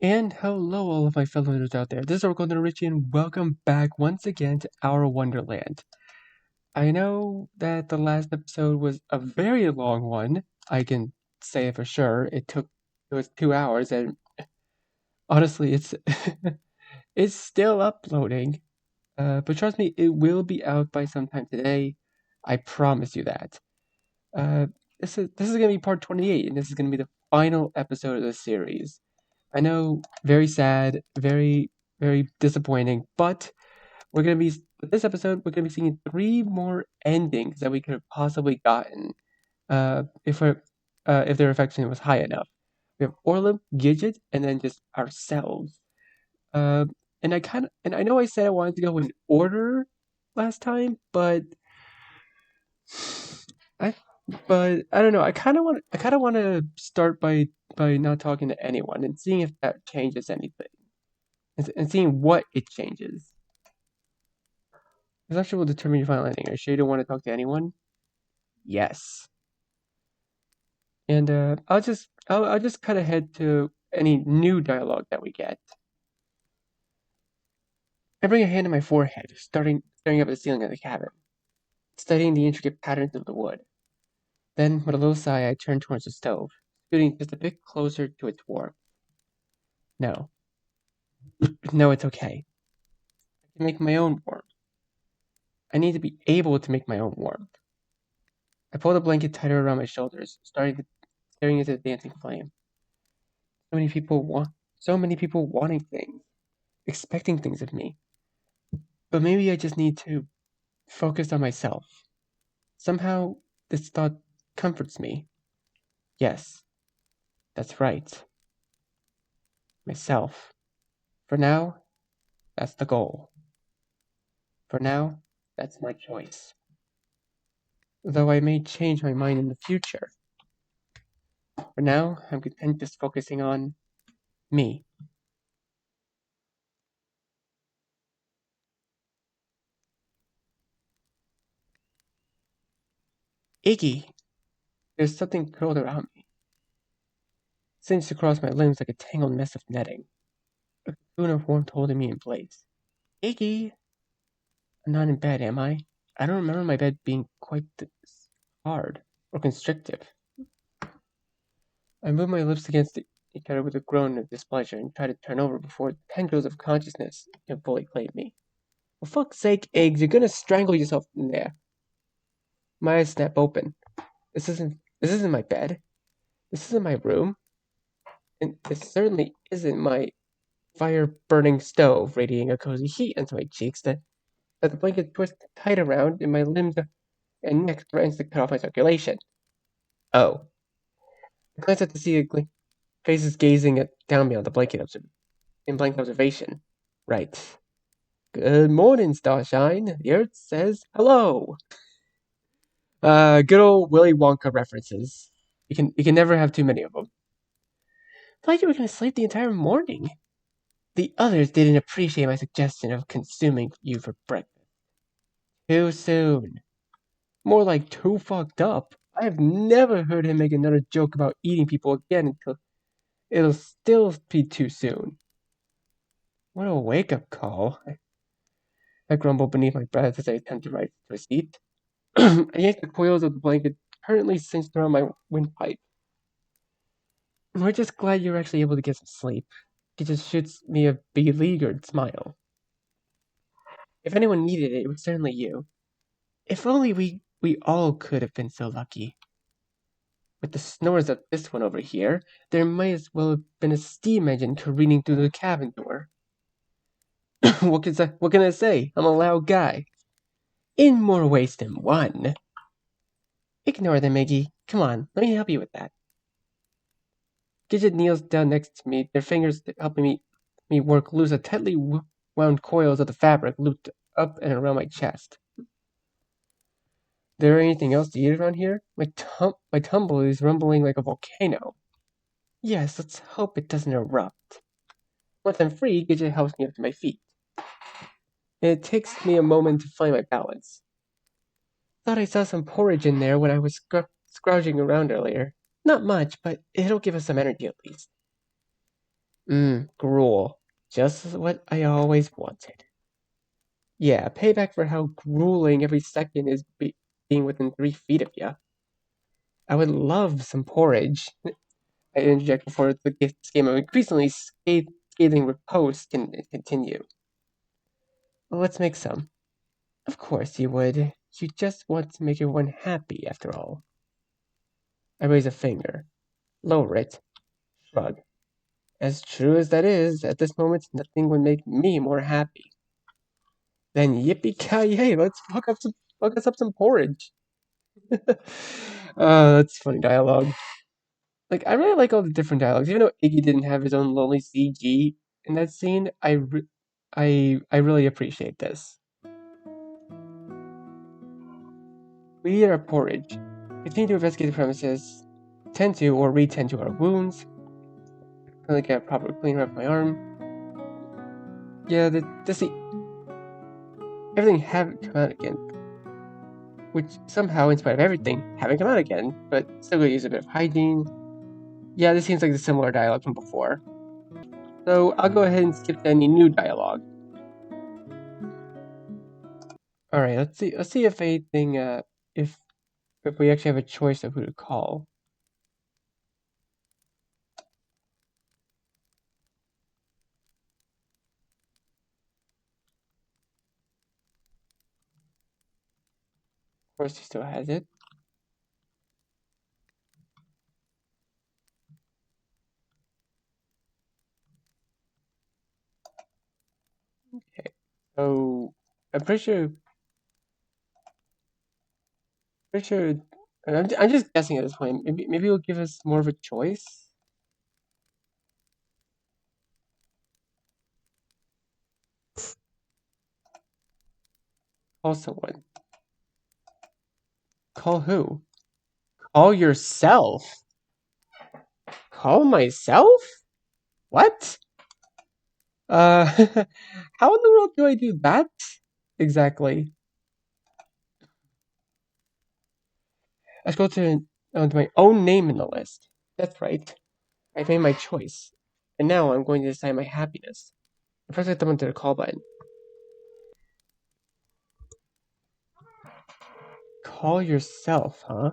And hello, all of my fellow nerds out there. This is Oracle Richie, and welcome back once again to our Wonderland. I know that the last episode was a very long one. I can say it for sure. It was 2 hours, and honestly, it's it's still uploading. But trust me, it will be out by sometime today. I promise you that. Uh, this is gonna be part 28, and this is gonna be the final episode of the series. I know, very sad, very disappointing, but with this episode, we're gonna be seeing 3 more endings that we could have possibly gotten, if their affection was high enough. We have Orlum, Gidget, and then just ourselves. Uh, and I know I said I wanted to go in order last time, I, but I don't know. I kind of want to start by not talking to anyone and seeing if that changes anything. And seeing what it changes. This actually will determine your final ending. Are you sure you don't want to talk to anyone? Yes. And I'll just cut ahead to any new dialogue that we get. I bring a hand to my forehead, staring up at the ceiling of the cabin, studying the intricate patterns of the wood. Then, with a little sigh, I turn towards the stove, scooting just a bit closer to its warmth. No. No, it's okay. I can make my own warmth. I need to be able to make my own warmth. I pull the blanket tighter around my shoulders, staring into the dancing flame. So many people wanting things, expecting things of me. But maybe I just need to focus on myself. Somehow, this thought comforts me. Yes, that's right. Myself. For now, that's the goal. For now, that's my choice. Though I may change my mind in the future. For now, I'm content just focusing on me. Iggy! There's something curled around me, cinched across my limbs like a tangled mess of netting. A cocoon of warmth holding me in place. Iggy! I'm not in bed, am I? I don't remember my bed being quite this hard or constrictive. I move my lips against each other with a groan of displeasure and try to turn over before the tendrils of consciousness can fully claim me. For fuck's sake, Eggs, you're gonna strangle yourself in there. My eyes snap open. This isn't my bed. This isn't my room. And it certainly isn't my fire-burning stove radiating a cozy heat into my cheeks that the blanket twists tight around and my limbs and neck threatens to cut off my circulation. Oh. I glance at the ceiling, faces gazing down me on the blanket in blank observation. Right. Good morning, Starshine. The Earth says hello. Good old Willy Wonka references. You can never have too many of them. I thought you were gonna sleep the entire morning. The others didn't appreciate my suggestion of consuming you for breakfast. Too soon. More like too fucked up. I have never heard him make another joke about eating people again until it'll still be too soon. What a wake-up call. I grumble beneath my breath as I attempt to rise to a seat. I yank the coils of the blanket currently cinched around my windpipe. We're just glad you're actually able to get some sleep. He just shoots me a beleaguered smile. If anyone needed it, it was certainly you. If only we all could have been so lucky. With the snores of this one over here, there might as well have been a steam engine careening through the cabin door. What can I say? I'm a loud guy. In more ways than one. Ignore them, Iggy. Come on, let me help you with that. Gidget kneels down next to me, their fingers helping me work loose a tightly wound coils of the fabric looped up and around my chest. There anything else to eat around here? My tumble is rumbling like a volcano. Yes, let's hope it doesn't erupt. Once I'm free, Gidget helps me up to my feet. It takes me a moment to find my balance. Thought I saw some porridge in there when I was scrounging around earlier. Not much, but it'll give us some energy at least. Gruel. Just what I always wanted. Yeah, payback for how grueling every second is being within 3 feet of you. I would love some porridge. I interject before this game of increasingly scathing riposte can continue. Well, let's make some. Of course you would. You just want to make everyone happy, after all. I raise a finger. Lower it. Shrug. As true as that is, at this moment, nothing would make me more happy. Then yippee-ki-yay, let's fuck us up some porridge. That's funny dialogue. Like, I really like all the different dialogues. Even though Iggy didn't have his own lonely CG in that scene, I really appreciate this. We eat our porridge, continue to investigate the premises, tend to or retend to our wounds, finally get a proper clean up my arm. Yeah, everything haven't come out again. Which somehow, in spite of everything, haven't come out again, but still gonna use a bit of hygiene. Yeah, this seems like the similar dialogue from before. So I'll go ahead and skip to any new dialogue. Alright, let's see if anything if we actually have a choice of who to call. Of course he still has it. Okay. So I'm pretty sure I'm just guessing at this point. Maybe it'll give us more of a choice. Call someone. Call who? Call yourself. Call myself? What? How in the world do I do that? Exactly. I scroll to my own name in the list. That's right. I've made my choice. And now I'm going to decide my happiness. First I thumb to the call button. Call yourself, huh?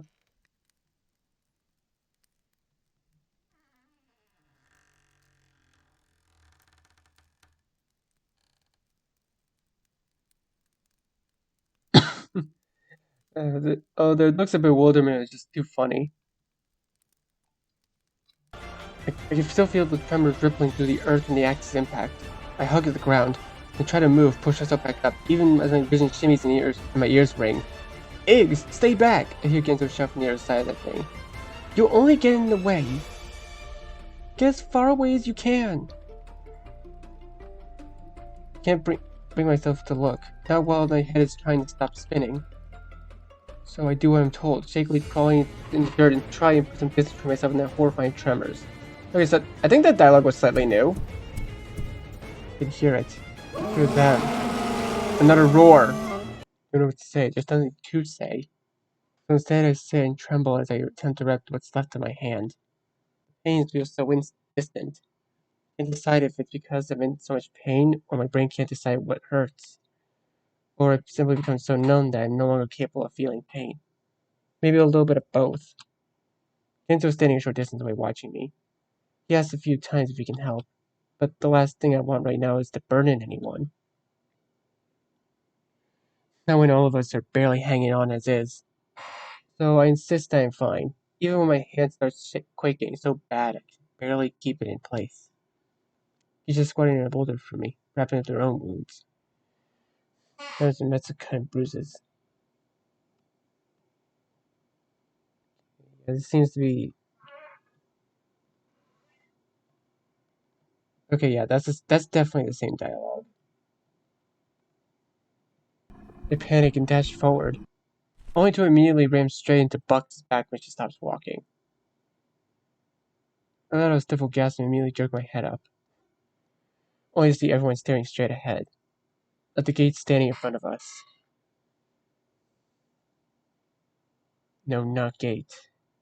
The looks of bewilderment is just too funny. I can still feel the tremors rippling through the earth and the axe's impact. I hug at the ground and try to move, push myself back up, even as my vision shimmies and my ears ring. Iggs, stay back! I hear Genzo shout from the other side of that thing. You'll only get in the way. Get as far away as you can. Can't bring myself to look, not while my head is trying to stop spinning. So I do what I'm told, shakily crawling in the dirt and try and put some distance between myself and that horrifying tremors. Okay, so I think that dialogue was slightly new. I could hear it. Hear that. Another roar. I don't know what to say, there's nothing to say. So instead I sit and tremble as I attempt to wrap what's left of my hand. The pain feels so distant. I can't decide if it's because I'm in so much pain, or my brain can't decide what hurts. Or I've simply become so numb that I'm no longer capable of feeling pain. Maybe a little bit of both. Kenzo is standing a short distance away watching me. He asks a few times if he can help, but the last thing I want right now is to burden anyone. Not when all of us are barely hanging on as is. So I insist I'm fine, even when my hand starts quaking so bad I can barely keep it in place. He's just squatting in a boulder for me, wrapping up their own wounds. There's some cut and bruises. It seems to be okay. Yeah, that's definitely the same dialogue. I panic and dash forward, only to immediately ram straight into Buck's back when she stops walking. I let out a stifled gasp and immediately jerk my head up, only to see everyone staring straight ahead, at the gate standing in front of us. No, not gate.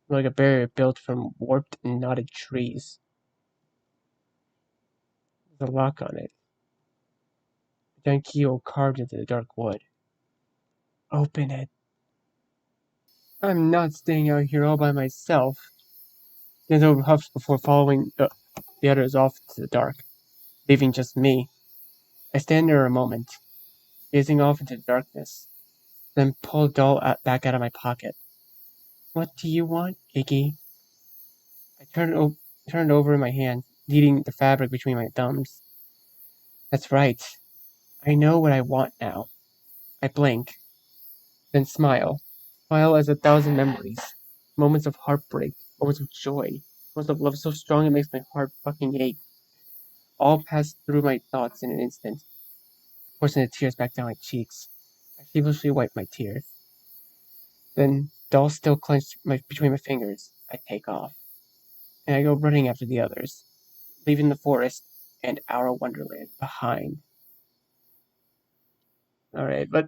Like a barrier built from warped and knotted trees. There's a lock on it. A giant keyhole carved into the dark wood. Open it. I'm not staying out here all by myself. Genzo huffs before following the others off to the dark, leaving just me. I stand there a moment, gazing off into the darkness, then pull a doll back out of my pocket. What do you want, Iggy? I turn it over in my hand, kneading the fabric between my thumbs. That's right. I know what I want now. I blink, then smile. Smile as 1,000 memories. Moments of heartbreak, moments of joy, moments of love so strong it makes my heart fucking ache. All pass through my thoughts in an instant, forcing the tears back down my cheeks. I feverishly wipe my tears. Then, doll still clenched between my fingers, I take off. And I go running after the others, leaving the forest and our Wonderland behind. Alright, but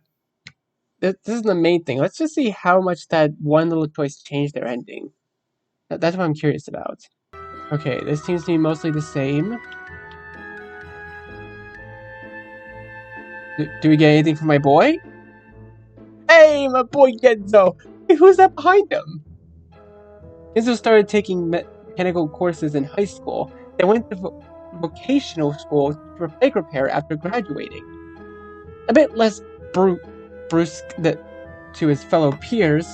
this is the main thing. Let's just see how much that one little choice changed their ending. That's what I'm curious about. Okay, this seems to be mostly the same. Do we get anything from my boy? Hey, my boy Genzo! Hey, who's that behind him? Genzo started taking mechanical courses in high school, then went to vocational school for bike repair after graduating. A bit less brusque to his fellow peers,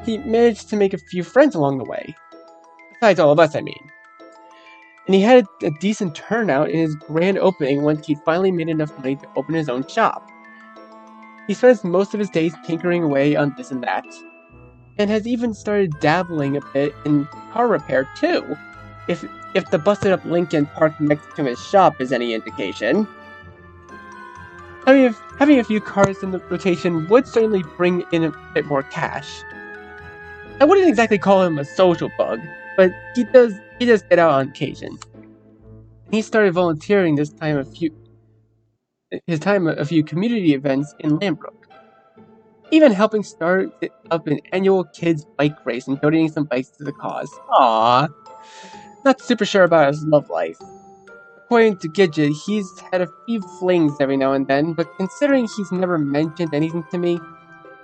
he managed to make a few friends along the way. Besides all of us, I mean. And he had a decent turnout in his grand opening once he'd finally made enough money to open his own shop. He spends most of his days tinkering away on this and that, and has even started dabbling a bit in car repair too, if the busted up Lincoln parked next to his shop is any indication. Having a few cars in the rotation would certainly bring in a bit more cash. I wouldn't exactly call him a social bug, but he does get out on occasion. He started volunteering a few community events in Lambrook. Even helping start up an annual kids bike race and donating some bikes to the cause. Aww. Not super sure about his love life. According to Gidget, he's had a few flings every now and then, but considering he's never mentioned anything to me,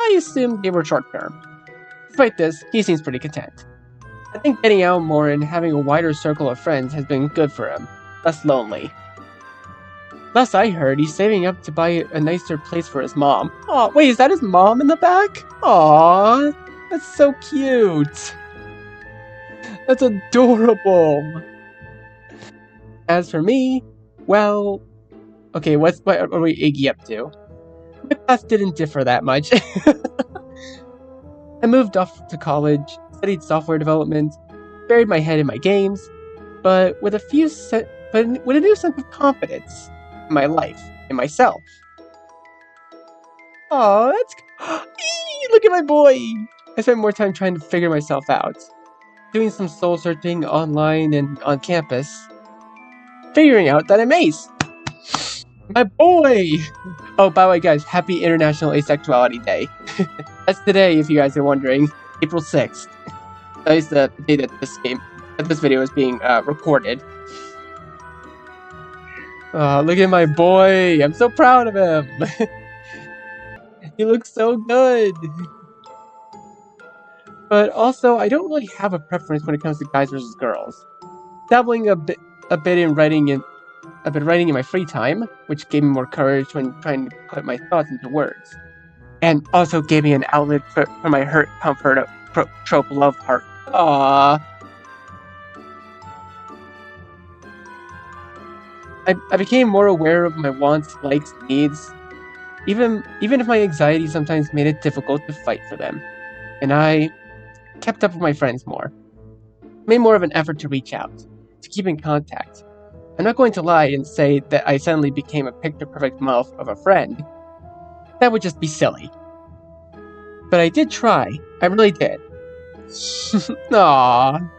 I assume they were short term. Despite this, he seems pretty content. I think getting out more and having a wider circle of friends has been good for him. Less lonely. Last I heard, he's saving up to buy a nicer place for his mom. Aw, wait, is that his mom in the back? Aww, that's so cute. That's adorable. As for me, well, okay, what are we Iggy up to? My path didn't differ that much. I moved off to college, studied software development, buried my head in my games, but with a new sense of confidence in my life, in myself. Aw, that's... Look at my boy! I spent more time trying to figure myself out. Doing some soul searching online and on campus. Figuring out that I'm ace! My boy! Oh, by the way, guys, happy International Asexuality Day. That's today, if you guys are wondering. April 6th. That is the day that this video is being recorded. Look at my boy! I'm so proud of him! He looks so good! But also, I don't really have a preference when it comes to guys versus girls. Dabbling a bit in writing I've been writing in my free time, which gave me more courage when trying to put my thoughts into words. And also gave me an outlet for my hurt, comfort, trope love heart. Aww. I became more aware of my wants, likes, needs, even if my anxiety sometimes made it difficult to fight for them. And I kept up with my friends more. Made more of an effort to reach out, to keep in contact. I'm not going to lie and say that I suddenly became a picture-perfect model of a friend. That would just be silly. But I did try. I really did. Aww.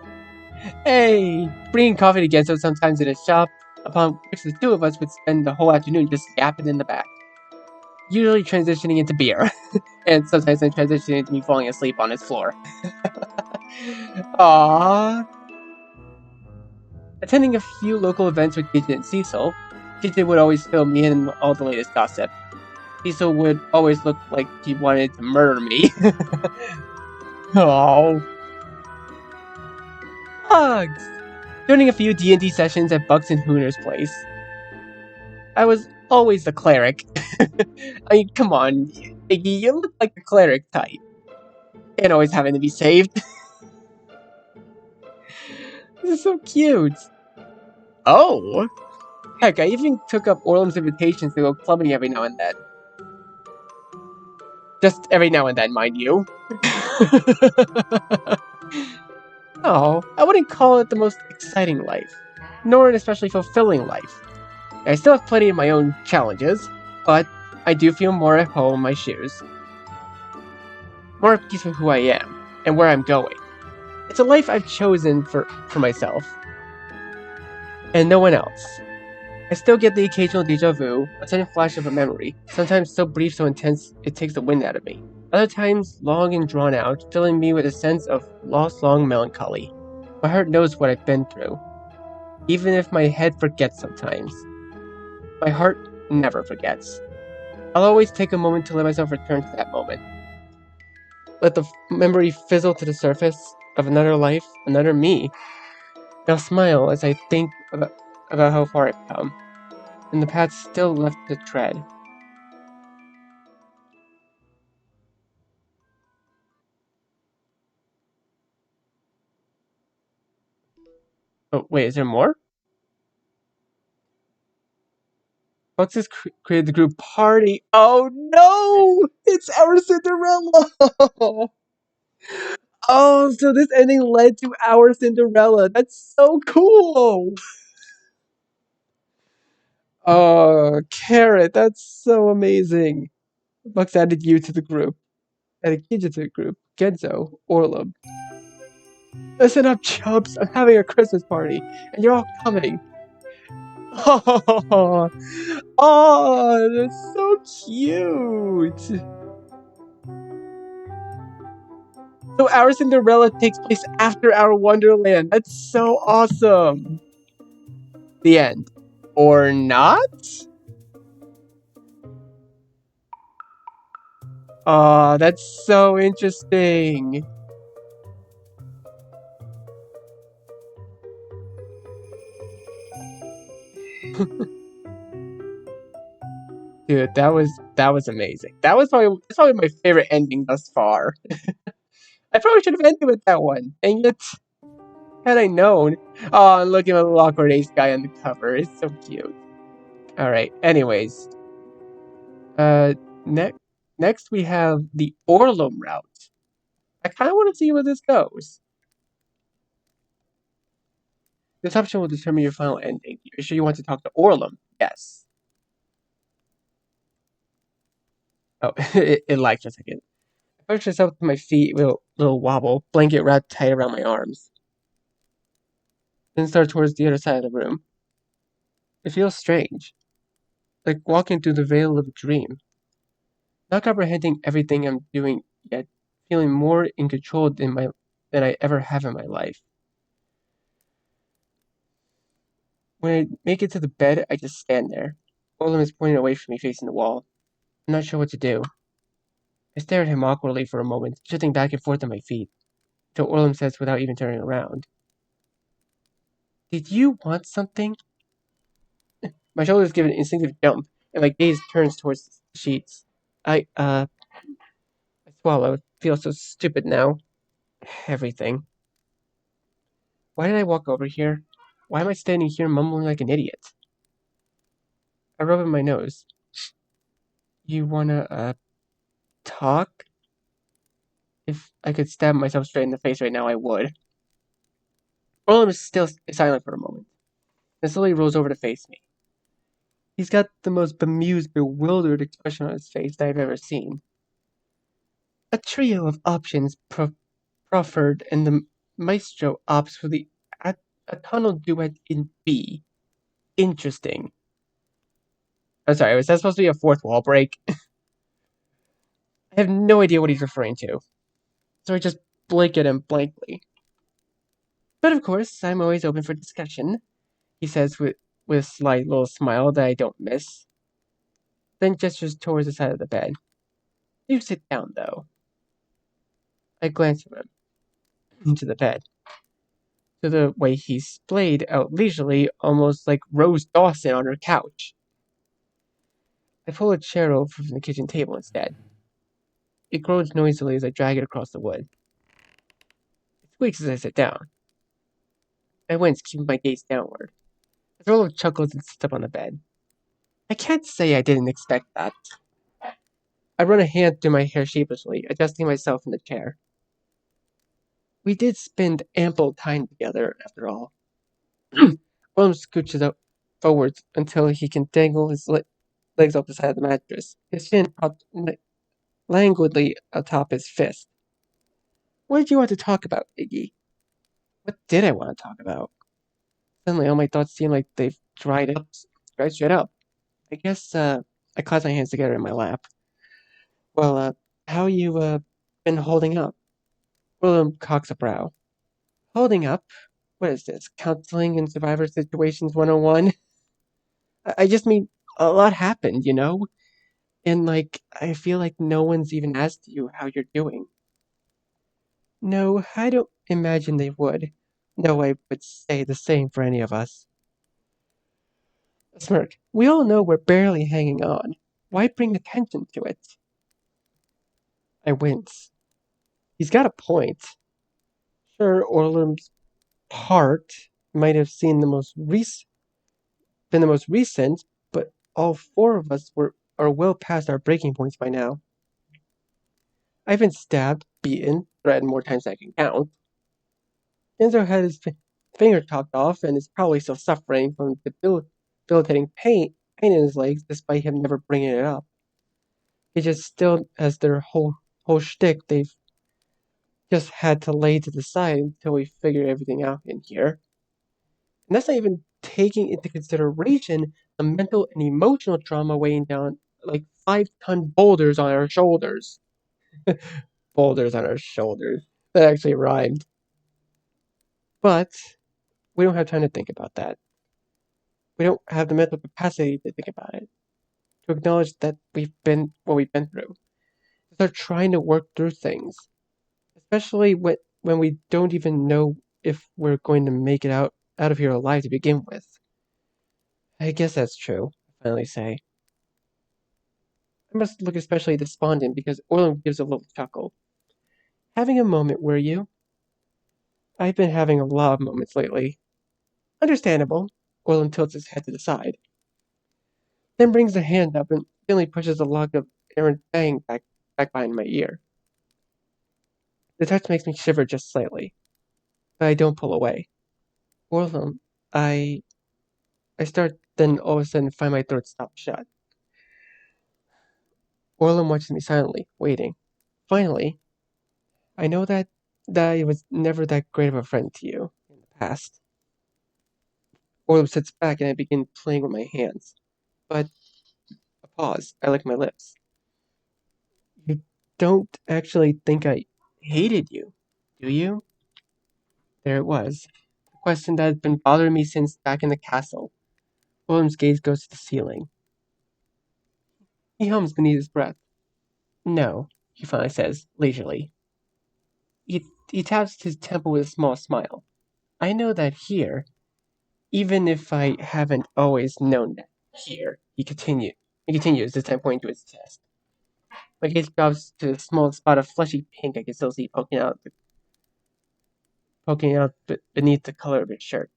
Hey, bringing coffee to Genzo sometimes in his shop, upon which the two of us would spend the whole afternoon just yapping in the back. Usually transitioning into beer, and sometimes then transitioning into me falling asleep on his floor. Aww. Attending a few local events with Gidget and Cecil, Kitchen would always fill me in on all the latest gossip. Cecil would always look like he wanted to murder me. Oh, hugs! Joining a few D&D sessions at Bucks and Hooner's place. I was always the cleric. I mean, come on, Iggy, you look like the cleric type. And always having to be saved. This is so cute. Oh! Heck, I even took up Orlam's invitations to go clubbing every now and then. Just every now and then, mind you. Oh, I wouldn't call it the most exciting life, nor an especially fulfilling life. I still have plenty of my own challenges, but I do feel more at home in my shoes. More at peace with who I am, and where I'm going. It's a life I've chosen for myself. And no one else. I still get the occasional deja vu, a sudden flash of a memory, sometimes so brief, so intense, it takes the wind out of me. Other times, long and drawn out, filling me with a sense of lost long melancholy. My heart knows what I've been through, even if my head forgets sometimes. My heart never forgets. I'll always take a moment to let myself return to that moment. Let the memory fizzle to the surface of another life, another me. I'll smile as I think about how far I've come, and the path still left to tread. Oh, wait, is there more? Foxes created the group party. Oh no! It's our Cinderella! Oh, so this ending led to our Cinderella. That's so cool! Oh, Carrot, that's so amazing. Bucks added you to the group. Added Kija to the group. Genzo, Orlum. Listen up, chubs. I'm having a Christmas party, and you're all coming. Oh, oh, that's so cute. So our Cinderella takes place after our Wonderland. That's so awesome. The end. Or not? Oh, that's so interesting. Dude, that was amazing. That's probably my favorite ending thus far. I probably should have ended with that one. And yet, had I known. Oh, and look at the little awkward ace guy on the cover. It's so cute. Alright, anyways. Next we have the Orlum route. I kind of want to see where this goes. This option will determine your final ending. You're sure you want to talk to Orlum? Yes. Oh, it lagged for a second. I pushed myself to my feet with a little wobble, blanket wrapped tight around my arms. Then start towards the other side of the room. It feels strange, like walking through the veil of a dream. Not comprehending everything I'm doing yet, feeling more in control than I ever have in my life. When I make it to the bed, I just stand there. Orlum is pointing away from me, facing the wall. I'm not sure what to do. I stare at him awkwardly for a moment, shifting back and forth on my feet, till Orlum says without even turning around, "Did you want something?" My shoulders give an instinctive jump, and my gaze turns towards the sheets. I swallow. Feel so stupid now. Everything. Why did I walk over here? Why am I standing here mumbling like an idiot? I rub in my nose. You wanna, talk? If I could stab myself straight in the face right now, I would. Orlum is still silent for a moment, then slowly rolls over to face me. He's got the most bemused, bewildered expression on his face that I've ever seen. A trio of options proffered, and the maestro opts for a tunnel duet in B. Interesting. I'm sorry, was that supposed to be a fourth wall break? I have no idea what he's referring to, so I just blink at him blankly. But of course, I'm always open for discussion, he says with a slight little smile that I don't miss, then gestures towards the side of the bed. You sit down, though. I glance from him into the bed, to the way he splayed out leisurely, almost like Rose Dawson on her couch. I pull a chair over from the kitchen table instead. It groans noisily as I drag it across the wood. It squeaks as I sit down. I wince, keeping my gaze downward. As Rolo chuckles and sits up on the bed. I can't say I didn't expect that. I run a hand through my hair sheepishly, adjusting myself in the chair. We did spend ample time together, after all. Willem scooches up forwards until he can dangle his legs off the side of the mattress, his chin propped languidly atop his fist. What did you want to talk about, Iggy? What did I want to talk about? Suddenly, all my thoughts seem like they've dried straight up. I guess, I clasp my hands together in my lap. Well, how you, been holding up? Willem cocks a brow. Holding up? What is this? Counseling in Survivor Situations 101? I just mean, a lot happened, you know? And, like, I feel like no one's even asked you how you're doing. No, I don't imagine they would. No I would say the same for any of us. A smirk. We all know we're barely hanging on. Why bring attention to it? I wince. He's got a point. Sure, Orlem's part might have been the most recent, but all four of us are well past our breaking points by now. I've been stabbed, beaten, threatened more times than I can count. Enzo had his finger chopped off and is probably still suffering from debilitating pain in his legs despite him never bringing it up. He just still has their whole shtick they've just had to lay to the side until we figure everything out in here. And that's not even taking into consideration the mental and emotional trauma weighing down like 5-ton boulders on our shoulders. Boulders on our shoulders. That actually rhymed. But we don't have time to think about that. We don't have the mental capacity to think about it, to acknowledge that we've been what we've been through, to start trying to work through things, especially when we don't even know if we're going to make it out of here alive to begin with. I guess that's true, I finally say. I must look especially despondent because Orlin gives a little chuckle. Having a moment, were you? I've been having a lot of moments lately. Understandable. Orlin tilts his head to the side, then brings a hand up and gently pushes a lock of errant bang back behind my ear. The touch makes me shiver just slightly, but I don't pull away. Orlin, I start, then all of a sudden find my throat stopped shut. Orlin watches me silently, waiting. Finally, I know that I was never that great of a friend to you in the past. Orlin sits back and I begin playing with my hands. But a pause. I lick my lips. You don't actually think I hated you, do you? There it was. The question that had been bothering me since back in the castle. William's gaze goes to the ceiling. He hums beneath his breath. No, he finally says, leisurely. He taps his temple with a small smile. I know that here, even if I haven't always known that here, He continues, this time pointing to his chest. My gaze drops to a small spot of fleshy pink I can still see poking out beneath the color of his shirt.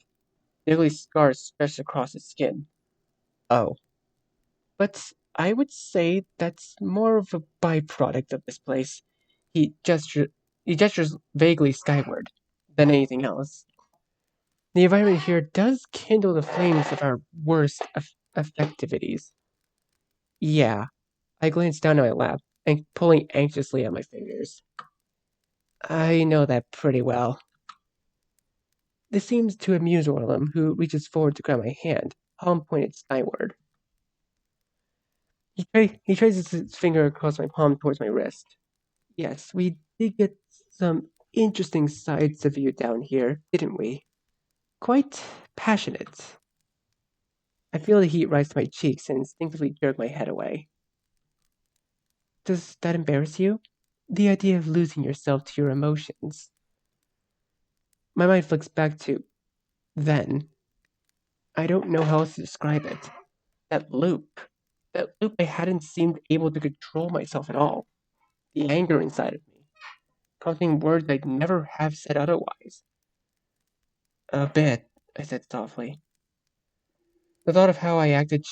The ugly scars stretched across his skin. Oh. But I would say that's more of a byproduct of this place. He gesture he gestures vaguely skyward than anything else. The environment here does kindle the flames of our worst affectivities. Yeah, I glance down at my lap and pulling anxiously at my fingers. I know that pretty well. This seems to amuse Orlum, who reaches forward to grab my hand, palm pointed skyward. He traces his finger across my palm towards my wrist. Yes, we did get some interesting sides of you down here, didn't we? Quite passionate. I feel the heat rise to my cheeks and instinctively jerk my head away. Does that embarrass you? The idea of losing yourself to your emotions. My mind flicks back to then. I don't know how else to describe it. That loop. That loop I hadn't seemed able to control myself at all. The anger inside of me, prompting words I'd never have said otherwise. A bit, I said softly. The thought of how I acted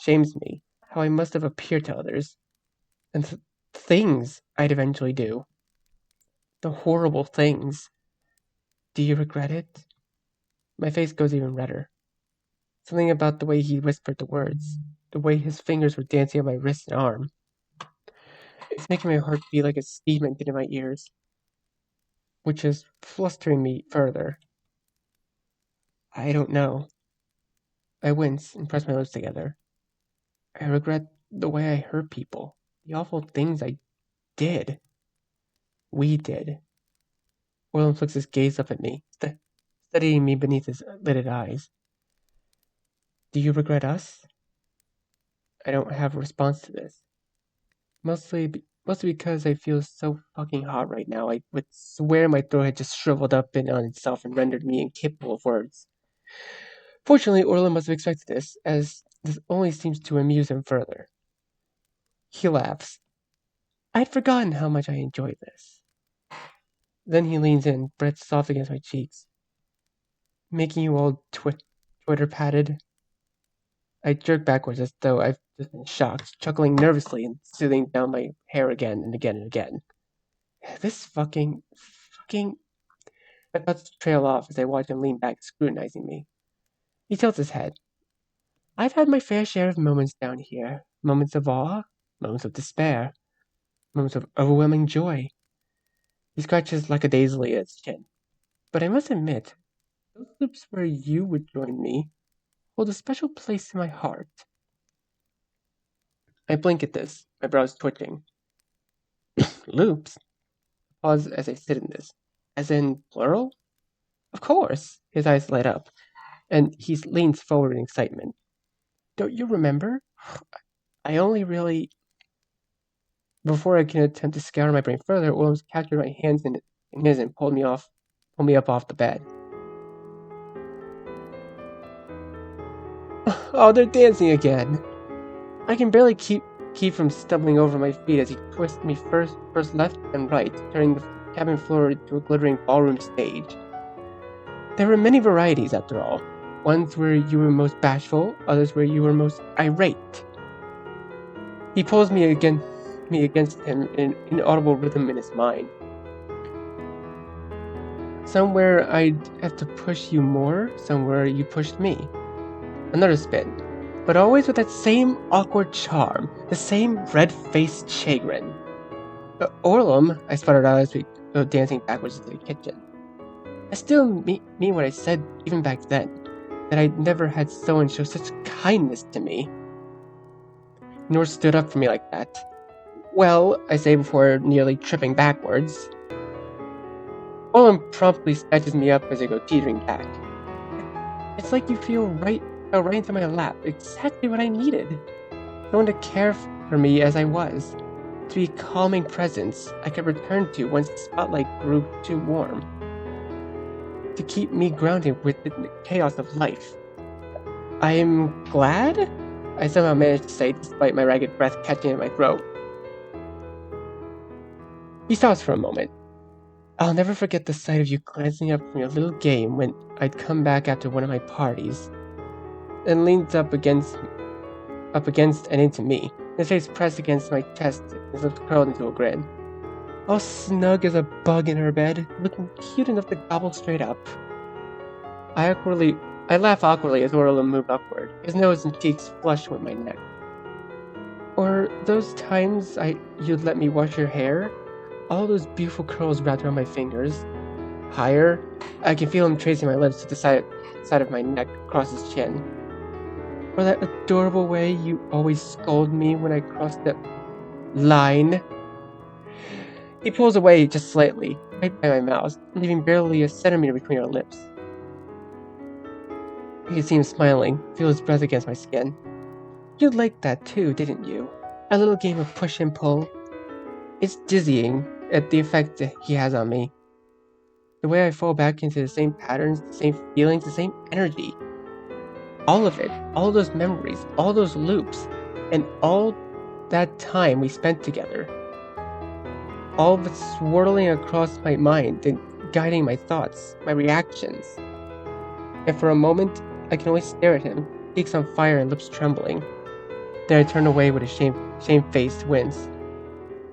shames me, how I must have appeared to others, and things I'd eventually do. The horrible things. Do you regret it? My face goes even redder. Something about the way he whispered the words, the way his fingers were dancing on my wrist and arm. It's making my heart beat like a steam engine in my ears, which is flustering me further. I don't know. I wince and press my lips together. I regret the way I hurt people, the awful things I did. We did. Orlin flicks his gaze up at me, studying me beneath his lidded eyes. Do you regret us? I don't have a response to this. Mostly because I feel so fucking hot right now. I would swear my throat had just shriveled up in on itself and rendered me incapable of words. Fortunately, Orlin must have expected this, as this only seems to amuse him further. He laughs. I'd forgotten how much I enjoyed this. Then he leans in, breath soft against my cheeks. Making you all twitter-patted. I jerk backwards as though I've just been shocked, chuckling nervously and smoothing down my hair again and again and again. This fucking... My thoughts trail off as I watch him lean back, scrutinizing me. He tilts his head. I've had my fair share of moments down here. Moments of awe, moments of despair, moments of overwhelming joy. He scratches lackadaisically at his chin. But I must admit, those loops where you would join me hold a special place in my heart. I blink at this, my brows twitching. Loops? Pause as I sit in this. As in plural? Of course! His eyes light up, and he leans forward in excitement. Don't you remember? I only really... Before I can attempt to scour my brain further, Williams captured my hands in his and pulled me up off the bed. Oh, they're dancing again! I can barely keep from stumbling over my feet as he twists me first left and right, turning the cabin floor into a glittering ballroom stage. There were many varieties, after all. Ones where you were most bashful, others where you were most irate. He pulls me against him in an inaudible rhythm in his mind. Somewhere I'd have to push you more, somewhere you pushed me. Another spin, but always with that same awkward charm, the same red-faced chagrin. Orlum, I sputtered out as we go dancing backwards into the kitchen. I still mean what I said even back then, that I'd never had someone show such kindness to me. Nor stood up for me like that. Well, I say before nearly tripping backwards. Orlum promptly snatches me up as I go teetering back. It's like you fell right into my lap, exactly what I needed. Someone to care for me as I was, to be a calming presence I could return to once the spotlight grew too warm, to keep me grounded within the chaos of life. I'm glad? I somehow managed to say, despite my ragged breath catching in my throat. He stops for a moment. I'll never forget the sight of you glancing up from your little game when I'd come back after one of my parties, and leans up against and into me, his face pressed against my chest, his lips curled into a grin. All snug as a bug in her bed, looking cute enough to gobble straight up. I laugh awkwardly as Orlum moved upward, his nose and cheeks flushed with my neck. Or those times you'd let me wash your hair, all those beautiful curls wrapped around my fingers. Higher, I can feel him tracing my lips to the side of my neck across his chin. Or that adorable way you always scold me when I cross that line. He pulls away just slightly, right by my mouth, leaving barely a centimeter between our lips. He seems smiling, feel his breath against my skin. You liked that too, didn't you? A little game of push and pull. It's dizzying at the effect that he has on me. The way I fall back into the same patterns, the same feelings, the same energy. All of it, all those memories, all those loops, and all that time we spent together. All of it swirling across my mind and guiding my thoughts, my reactions. And for a moment, I can only stare at him, cheeks on fire and lips trembling. Then I turn away with a shamefaced wince.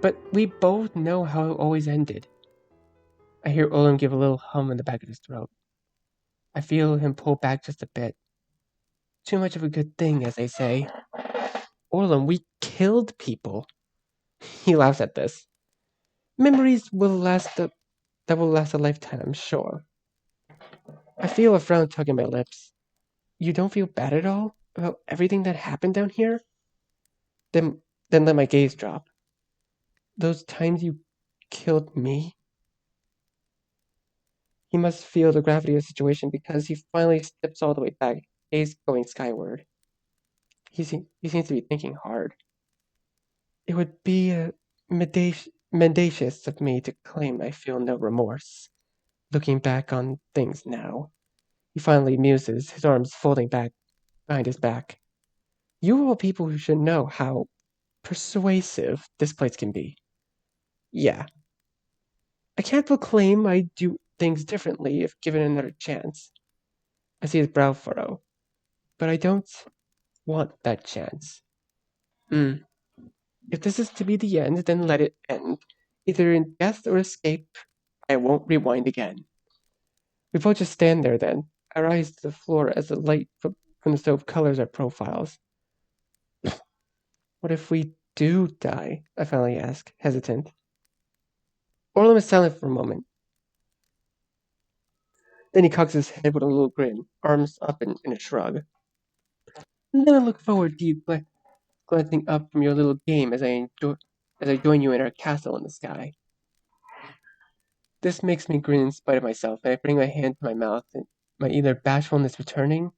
But we both know how it always ended. I hear Olin give a little hum in the back of his throat. I feel him pull back just a bit. Too much of a good thing, as they say. Orlin, we killed people. He laughs at this. Memories that will last a lifetime, I'm sure. I feel a frown tugging my lips. You don't feel bad at all about everything that happened down here? Then let my gaze drop. Those times you killed me? He must feel the gravity of the situation because he finally steps all the way back, gaze going skyward. He seems to be thinking hard. It would be mendacious of me to claim I feel no remorse. Looking back on things now. He finally muses, his arms folding back behind his back. You are all people who should know how persuasive this place can be. Yeah. I can't proclaim I'd do things differently if given another chance. I see his brow furrow. But I don't want that chance. If this is to be the end, then let it end. Either in death or escape, I won't rewind again. We both just stand there then, our eyes to the floor as the light from the stove colors our profiles. What if we do die? I finally ask, hesitant. Orlin is silent for a moment. Then he cocks his head with a little grin, arms up in a shrug. And then I look forward to you glancing up from your little game as I join you in our castle in the sky. This makes me grin in spite of myself, and I bring my hand to my mouth, and my either bashfulness returning,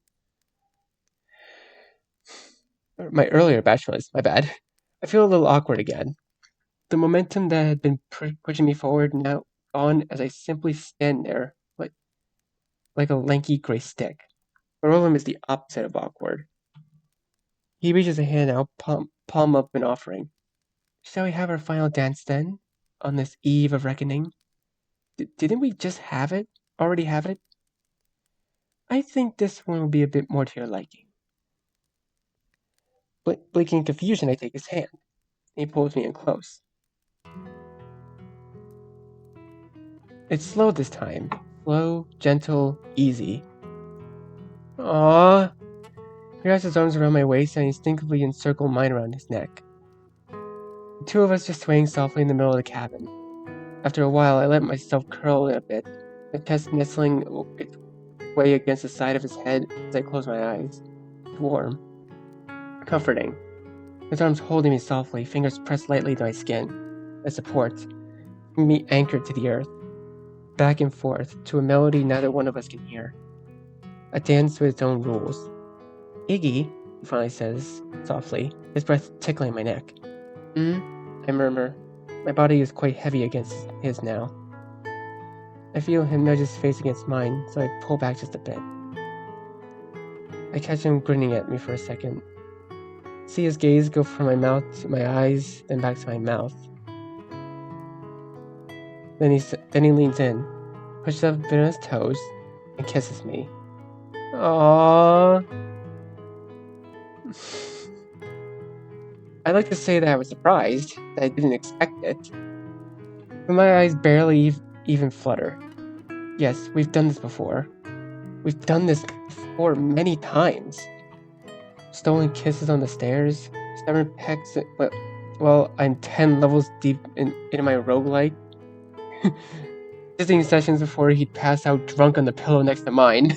or my earlier bashfulness, my bad. I feel a little awkward again. The momentum that had been pushing me forward now gone as I simply stand there, like a lanky gray stick. Orlin is the opposite of awkward. He reaches a hand out, palm up in offering. Shall we have our final dance then? On this eve of reckoning? Didn't we just already have it? I think this one will be a bit more to your liking. Blinking in confusion, I take his hand. He pulls me in close. It's slow this time. Slow, gentle, easy. Aww. He wraps his arms around my waist and I instinctively encircle mine around his neck. The two of us just swaying softly in the middle of the cabin. After a while, I let myself curl in a bit, my chest nestling its way against the side of his head as I close my eyes. It's warm. Comforting. His arms holding me softly, fingers pressed lightly to my skin. A support. Me anchored to the earth. Back and forth, to a melody neither one of us can hear. A dance with its own rules. Iggy, he finally says, softly, his breath tickling my neck. I murmur. My body is quite heavy against his now. I feel him nudge his face against mine, so I pull back just a bit. I catch him grinning at me for a second. See his gaze go from my mouth to my eyes, then back to my mouth. Then he leans in, pushes up a bit on his toes, and kisses me. Aww. I'd like to say that I was surprised, that I didn't expect it. But my eyes barely even flutter. Yes, we've done this before. We've done this before many times. Stolen kisses on the stairs, stubborn pecks while I'm 10 levels deep in my roguelike. Visiting sessions before he'd pass out drunk on the pillow next to mine.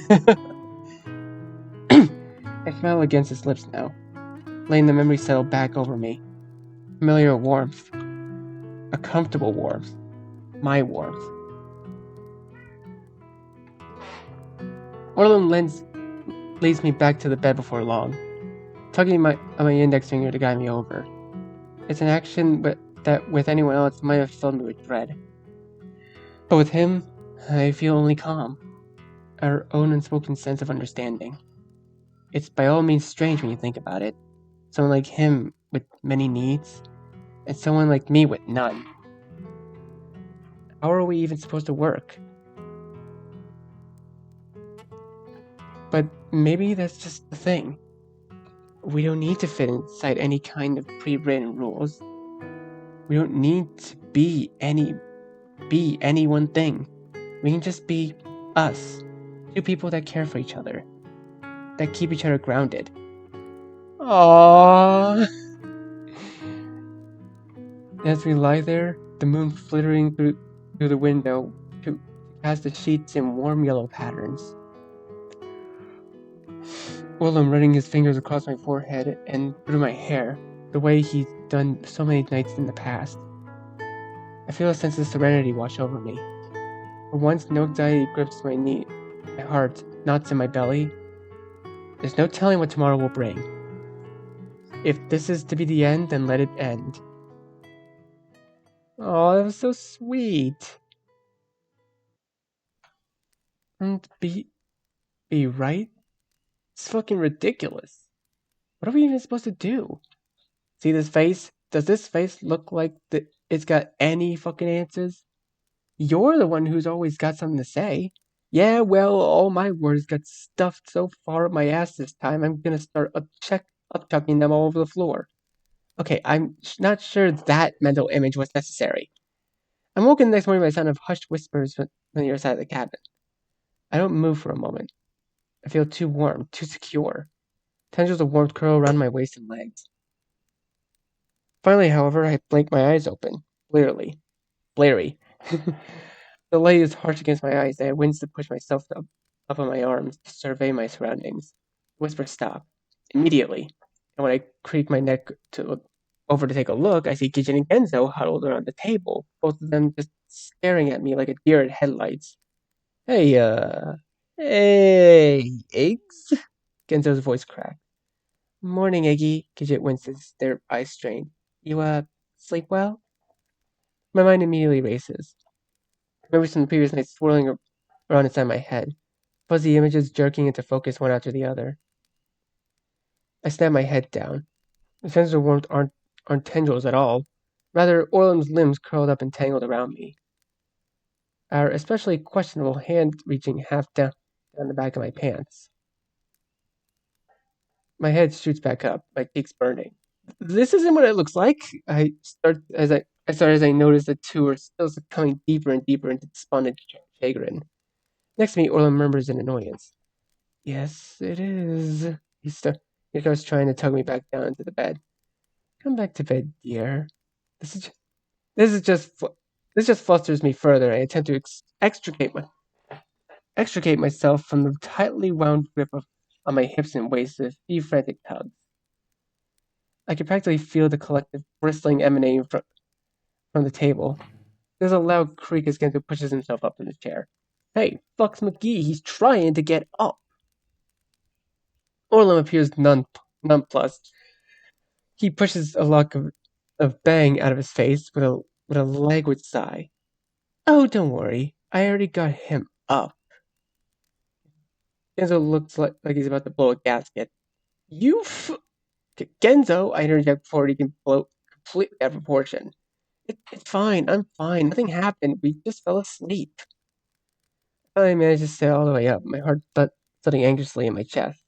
I smell against his lips now, letting the memory settle back over me. Familiar warmth. A comfortable warmth. My warmth. Orlin leads me back to the bed before long, tugging my index finger to guide me over. It's an action that with anyone else might have filled me with dread. But with him, I feel only calm, our own unspoken sense of understanding. It's by all means strange when you think about it. Someone like him with many needs, and someone like me with none. How are we even supposed to work? But maybe that's just the thing. We don't need to fit inside any kind of pre-written rules. We don't need to be any one thing. We can just be us. Two people that care for each other. That keep each other grounded. Aww. As we lie there, the moon flittering through the window to cast the sheets in warm yellow patterns. Willem running his fingers across my forehead and through my hair, the way he's done so many nights in the past. I feel a sense of serenity wash over me. For once, no anxiety grips my knee, my heart, knots in my belly. There's no telling what tomorrow will bring. If this is to be the end, then let it end. Oh, that was so sweet. And be right? It's fucking ridiculous. What are we even supposed to do? See this face? Does this face look like it's got any fucking answers? You're the one who's always got something to say. Yeah, well, all my words got stuffed so far up my ass this time, I'm gonna start upchucking them all over the floor. Okay, I'm not sure that mental image was necessary. I'm woken the next morning by the sound of hushed whispers from the other side of the cabin. I don't move for a moment. I feel too warm, too secure. Tendrils of warmth curl around my waist and legs. Finally, however, I blink my eyes open. Blurry. The light is harsh against my eyes, and I wince to push myself up on my arms to survey my surroundings. Whispers stop. Immediately. And when I creak my neck over to take a look, I see Gijin and Genzo huddled around the table, both of them just staring at me like a deer at headlights. Hey, Eggs? Genzo's voice cracked. Morning, Iggy, Gidget winces, their eyes strained. You, sleep well? My mind immediately races. Memories from the previous night swirling around inside my head, fuzzy images jerking into focus one after the other. I snap my head down. The senses of warmth aren't tendrils at all. Rather, Orlam's limbs curled up and tangled around me. Our especially questionable hand reaching half down the back of my pants. My head shoots back up, my cheeks burning. This isn't what it looks like. I start as I notice the two are still coming deeper and deeper into despondent chagrin. Next to me, Orlam murmurs in annoyance. Yes, it is. He starts trying to tug me back down into the bed. Come back to bed, dear. This just flusters me further. I attempt to extricate myself from the tightly wound grip on my hips and waist with a few frantic tugs. I can practically feel the collective bristling emanating from the table. There's a loud creak as Gento pushes himself up in the chair. Hey, Fox McGee, he's trying to get up. Orlam appears nonplussed. He pushes a lock of bang out of his face with a languid sigh. Oh, don't worry. I already got him up. Genzo looks like he's about to blow a gasket. Genzo, I interject before he can blow completely out of proportion. It's fine. I'm fine. Nothing happened. We just fell asleep. I managed to stay all the way up, my heart thudding anxiously in my chest.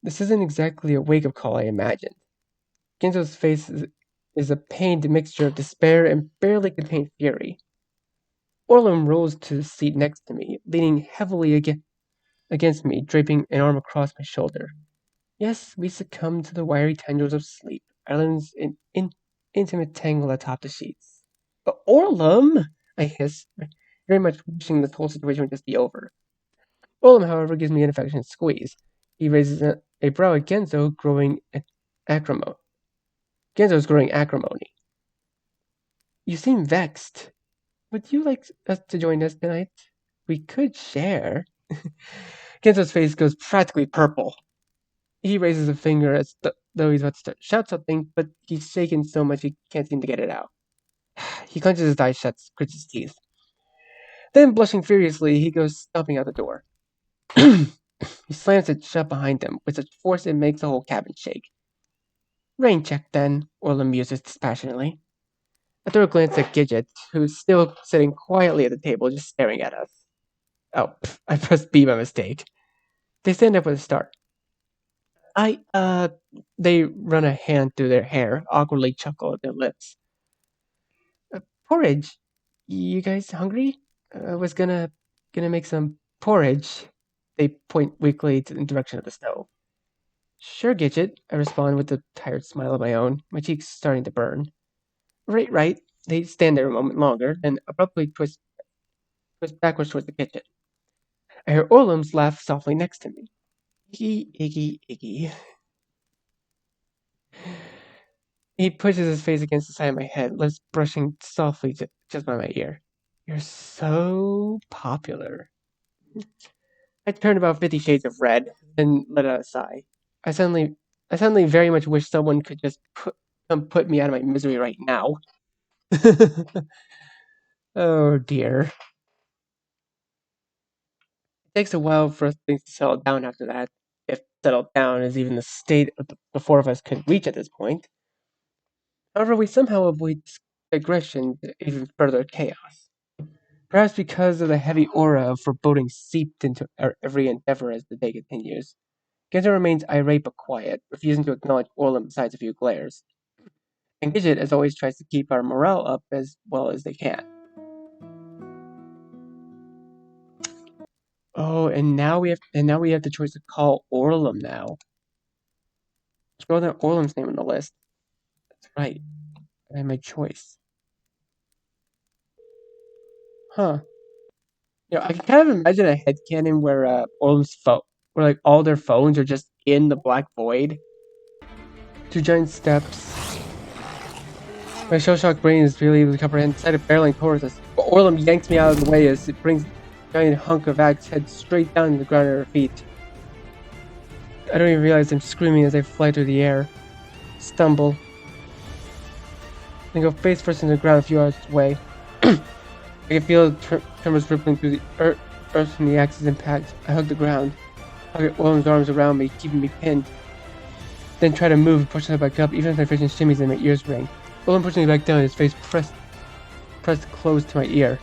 This isn't exactly a wake-up call I imagined. Genzo's face is a pained mixture of despair and barely contained fury. Orlam rolls to the seat next to me, leaning heavily against me, draping an arm across my shoulder. Yes, we succumbed to the wiry tendrils of sleep, islands in intimate tangle atop the sheets. But Orlam, I hiss, very much wishing this whole situation would just be over. Orlam, however, gives me an affectionate squeeze. He raises a brow at Genzo, growing acrimony. Genzo's growing acrimony. You seem vexed. Would you like us to join us tonight? We could share. Genzo's face goes practically purple. He raises a finger as though he's about to shout something, but he's shaken so much he can't seem to get it out. He clenches his eyes shut, grits his teeth. Then, blushing furiously, he goes stomping out the door. He slams it shut behind him with such force it makes the whole cabin shake. Rain check, then, Orla muses dispassionately. I throw a glance at Gidget, who's still sitting quietly at the table, just staring at us. Oh, I pressed B by mistake. They stand up with a start. They run a hand through their hair, awkwardly chuckle at their lips. Porridge. You guys hungry? I was gonna make some porridge. They point weakly in the direction of the stove. Sure, Gidget, I respond with a tired smile of my own, my cheeks starting to burn. Right. They stand there a moment longer, then abruptly twist backwards towards the kitchen. I hear Orlum's laugh softly next to me. Iggy. He pushes his face against the side of my head, lips brushing softly just by my ear. You're so popular. I turned about 50 shades of red, then let out a sigh. I suddenly very much wish someone could just come put me out of my misery right now. Oh dear. It takes a while for things to settle down after that, if settled down is even the state the four of us could reach at this point. However, we somehow avoid digression to even further chaos. Perhaps because of the heavy aura of foreboding seeped into our every endeavor as the day continues. Genzo remains irate but quiet, refusing to acknowledge Orlum besides a few glares. And Gidget, as always, tries to keep our morale up as well as they can. Oh, and now we have the choice to call Orlum now. Scroll down Orlum's name on the list. That's right. I have my choice. Huh. I can kind of imagine a headcanon where Orlum's phone, where like all their phones are just in the black void. 2 giant steps. My shell-shocked brain is really able to comprehend the sight of barreling towards us. But Orlum yanks me out of the way as it brings a giant hunk of axe head straight down to the ground at her feet. I don't even realize I'm screaming as I fly through the air. Stumble. Then go face first into the ground a few yards away. I can feel the tremors rippling through the earth from the axe's impact. I hug the ground. I get Orlum's arms around me, keeping me pinned. Then try to move and push myself back up, even as my vision shimmies and my ears ring. Orlum pushes me back down, his face pressed close to my ear.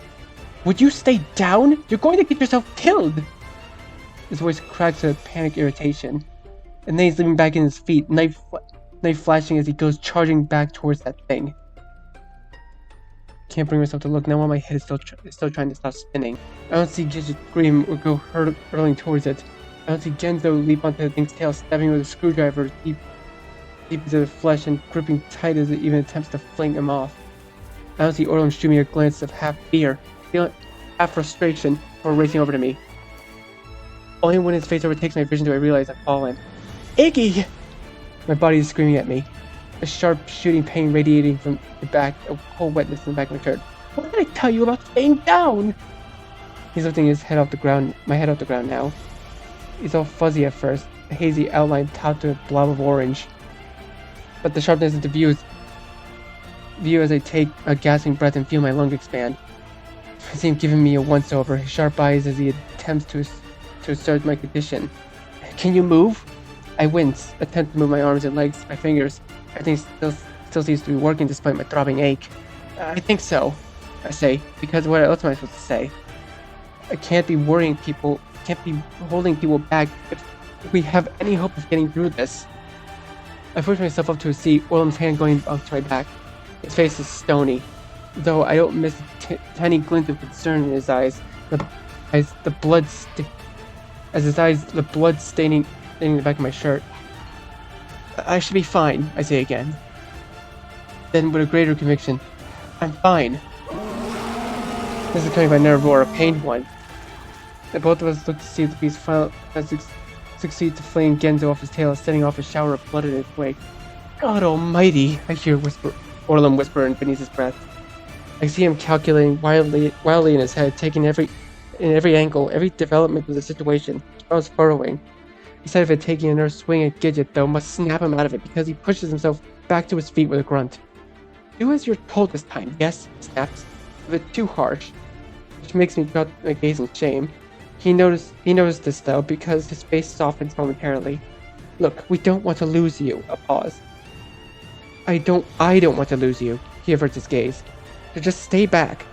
Would you stay down? You're going to get yourself killed! His voice cracks with panic irritation. And then he's leaning back in his feet, knife flashing as he goes charging back towards that thing. Can't bring myself to look now while my head is still trying to stop spinning. I don't see Gidget scream or go hurtling towards it. I don't see Genzo leap onto the thing's tail, stabbing with a screwdriver deep into the flesh and gripping tight as it even attempts to fling him off. I don't see Orlum shoot me a glance of half fear, half frustration, before racing over to me. Only when his face overtakes my vision do I realize I've fallen. Iggy! My body is screaming at me. A sharp shooting pain radiating from the back, a cold wetness in the back of my shirt. What did I tell you about staying down? He's lifting my head off the ground now. He's all fuzzy at first, a hazy outline topped to a blob of orange. But the sharpness into view as I take a gasping breath and feel my lungs expand. I see him giving me a once-over, his sharp eyes as he attempts to assert my condition. Can you move? I wince, attempt to move my arms and legs, my fingers. Everything still seems to be working despite my throbbing ache. I think so, I say, because what else am I supposed to say? I can't be holding people back if we have any hope of getting through this. I push myself up to a seat, Orlum's hand going up to my back. His face is stony, though I don't miss a tiny glint of concern in his eyes. The blood staining the back of my shirt. I should be fine, I say again. Then, with a greater conviction, I'm fine. This is coming by nerve or a pained one. And both of us look to see if the beast succeeds to fling Genzo off his tail, setting off a shower of blood in its wake. God almighty, I hear Orlum whisper beneath his breath. I see him calculating wildly in his head, taking every In every angle, every development of the situation, I was furrowing. Instead of it taking another swing at Gidget, though, must snap him out of it because he pushes himself back to his feet with a grunt. Do as you're told this time, yes, he snaps, a bit too harsh, which makes me drop my gaze in shame. He noticed this though, because his face softens momentarily. Look, we don't want to lose you. A pause. I don't want to lose you. He averts his gaze. So just stay back.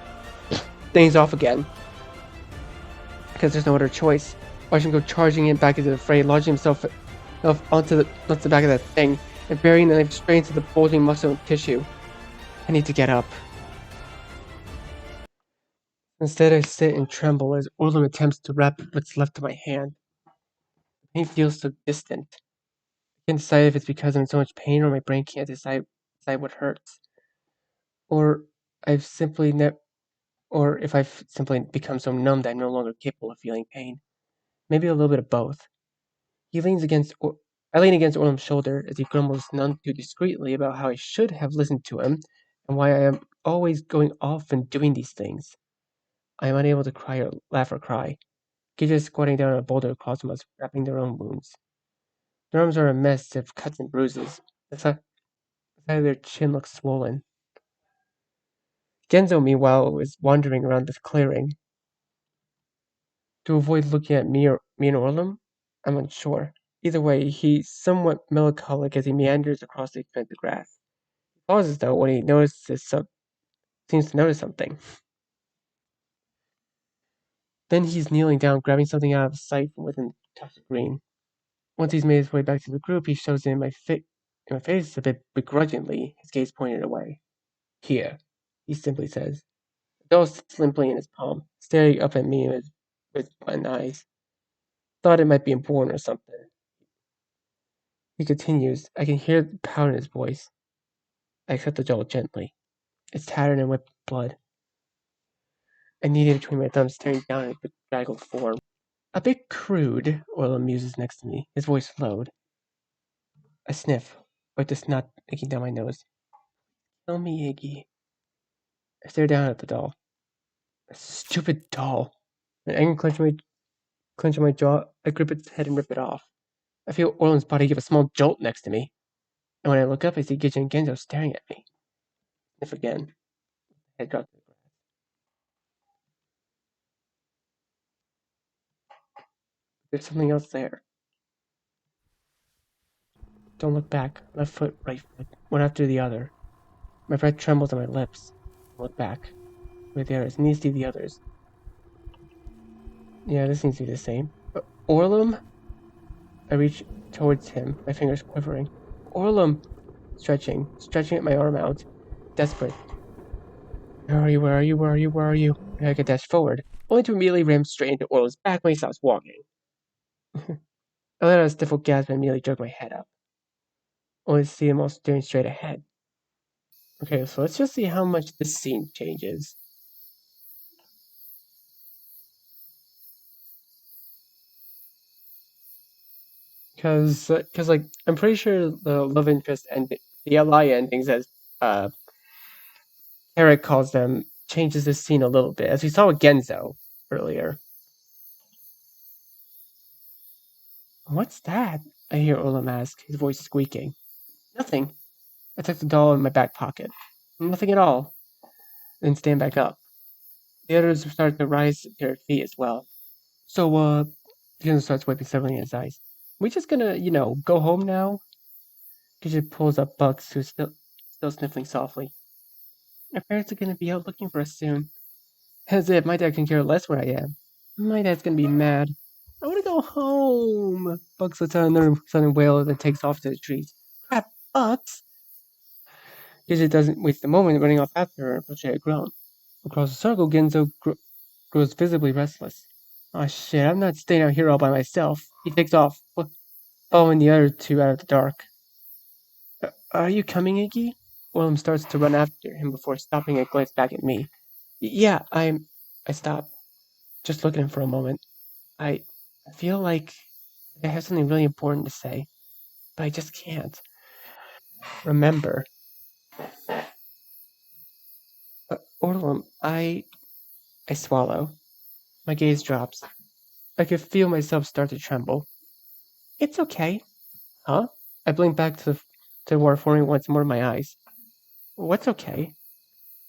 Then he's off again. Because there's no other choice. Watch him go charging in back into the fray, launching himself onto the back of that thing, and burying the knife straight into the bulging muscle and tissue. I need to get up. Instead, I sit and tremble as Orlum attempts to wrap what's left of my hand. The pain feels so distant. I can't decide if it's because I'm in so much pain or my brain can't decide what hurts. Or I've simply or if I've simply become so numb that I'm no longer capable of feeling pain. Maybe a little bit of both. He leans against I lean against Orlum's shoulder as he grumbles none too discreetly about how I should have listened to him and why I am always going off and doing these things. I am unable to cry or laugh or cry. Kids is squatting down on a boulder across from us, wrapping their own wounds. Their arms are a mess of cuts and bruises. The side of their chin looks swollen. Genzo, meanwhile, is wandering around the clearing. To avoid looking at me and Orlum? I'm unsure. Either way, he's somewhat melancholic as he meanders across the expanse of grass. He pauses, though, when he seems to notice something. Then he's kneeling down, grabbing something out of sight from within the tufts of green. Once he's made his way back to the group, he shows it in my face a bit begrudgingly, his gaze pointed away. Here, he simply says. The doll sits limply in his palm, staring up at me with button eyes. Thought it might be important or something. He continues. I can hear the pound in his voice. I accept the doll gently. It's tattered and wet with blood. I knead it between my thumbs, staring down at its bedraggled form. A bit crude, Orla muses next to me, his voice slowed. I sniff, wipe the snot leaking down my nose. Tell me, Iggy. I stare down at the doll. A stupid doll. An anger clenching my jaw, I grip its head and rip it off. I feel Orland's body give a small jolt next to me. And when I look up, I see Gijin and Genzo staring at me. Sniff again. Head dropped to the ground. There's something else there. Don't look back. Left foot, right foot. One after the other. My breath trembles on my lips. I look back. Where the others? Need to see the others. Yeah, this seems to be the same. Orlum? I reach towards him, my fingers quivering. Orlum! Stretching at my arm out. Desperate. Where are you? Where are you? Where are you? Where are you? I could dash forward, only to immediately ram straight into Orlum's back when he stops walking. I let out a stifled gasp and immediately jerk my head up, only to see him all staring straight ahead. Okay, so let's just see how much this scene changes. Because like, I'm pretty sure the love interest ending, the LI endings, as Eric calls them, changes this scene a little bit, as we saw with Genzo earlier. What's that? I hear Olam ask, his voice squeaking. Nothing. I tuck the doll in my back pocket. Nothing at all. Then stand back up. The others start to rise to their feet as well. So, Genzo starts wiping several in his eyes. We just gonna, go home now? Gidget pulls up Bucks, who's still sniffling softly. Our parents are gonna be out looking for us soon. As if my dad can care less where I am. My dad's gonna be mad. I wanna go home. Bucks lets out another sudden wail and takes off to the trees. Crap, Bucks! Gidget doesn't waste a moment running off after her, but she had grown. Across the circle, Genzo grows visibly restless. Aw shit, I'm not staying out here all by myself. He takes off, following the other two out of the dark. Are you coming, Iggy? Willem starts to run after him before stopping and glance back at me. Yeah, I stop, just looking at him for a moment. I feel like I have something really important to say, but I just can't. Remember. Orlum, I swallow. My gaze drops. I could feel myself start to tremble. It's okay. Huh? I blink back to the war forming once more in my eyes. What's okay?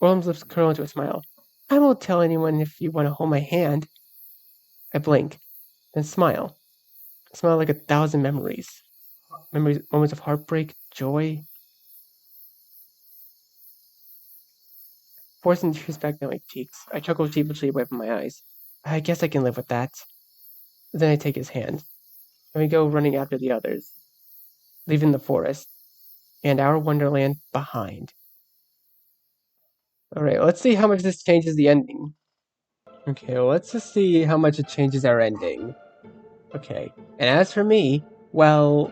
Orlem's lips curl into a smile. I won't tell anyone if you want to hold my hand. I blink, then smile. Smile like 1,000 memories. Memories, moments of heartbreak, joy. Forcing tears back down my cheeks, I chuckle sheepishly away from my eyes. I guess I can live with that. Then I take his hand, and we go running after the others, leaving the forest and our Wonderland behind. Alright, let's see how much this changes the ending. Okay, well, let's just see how much it changes our ending. Okay, and as for me, well...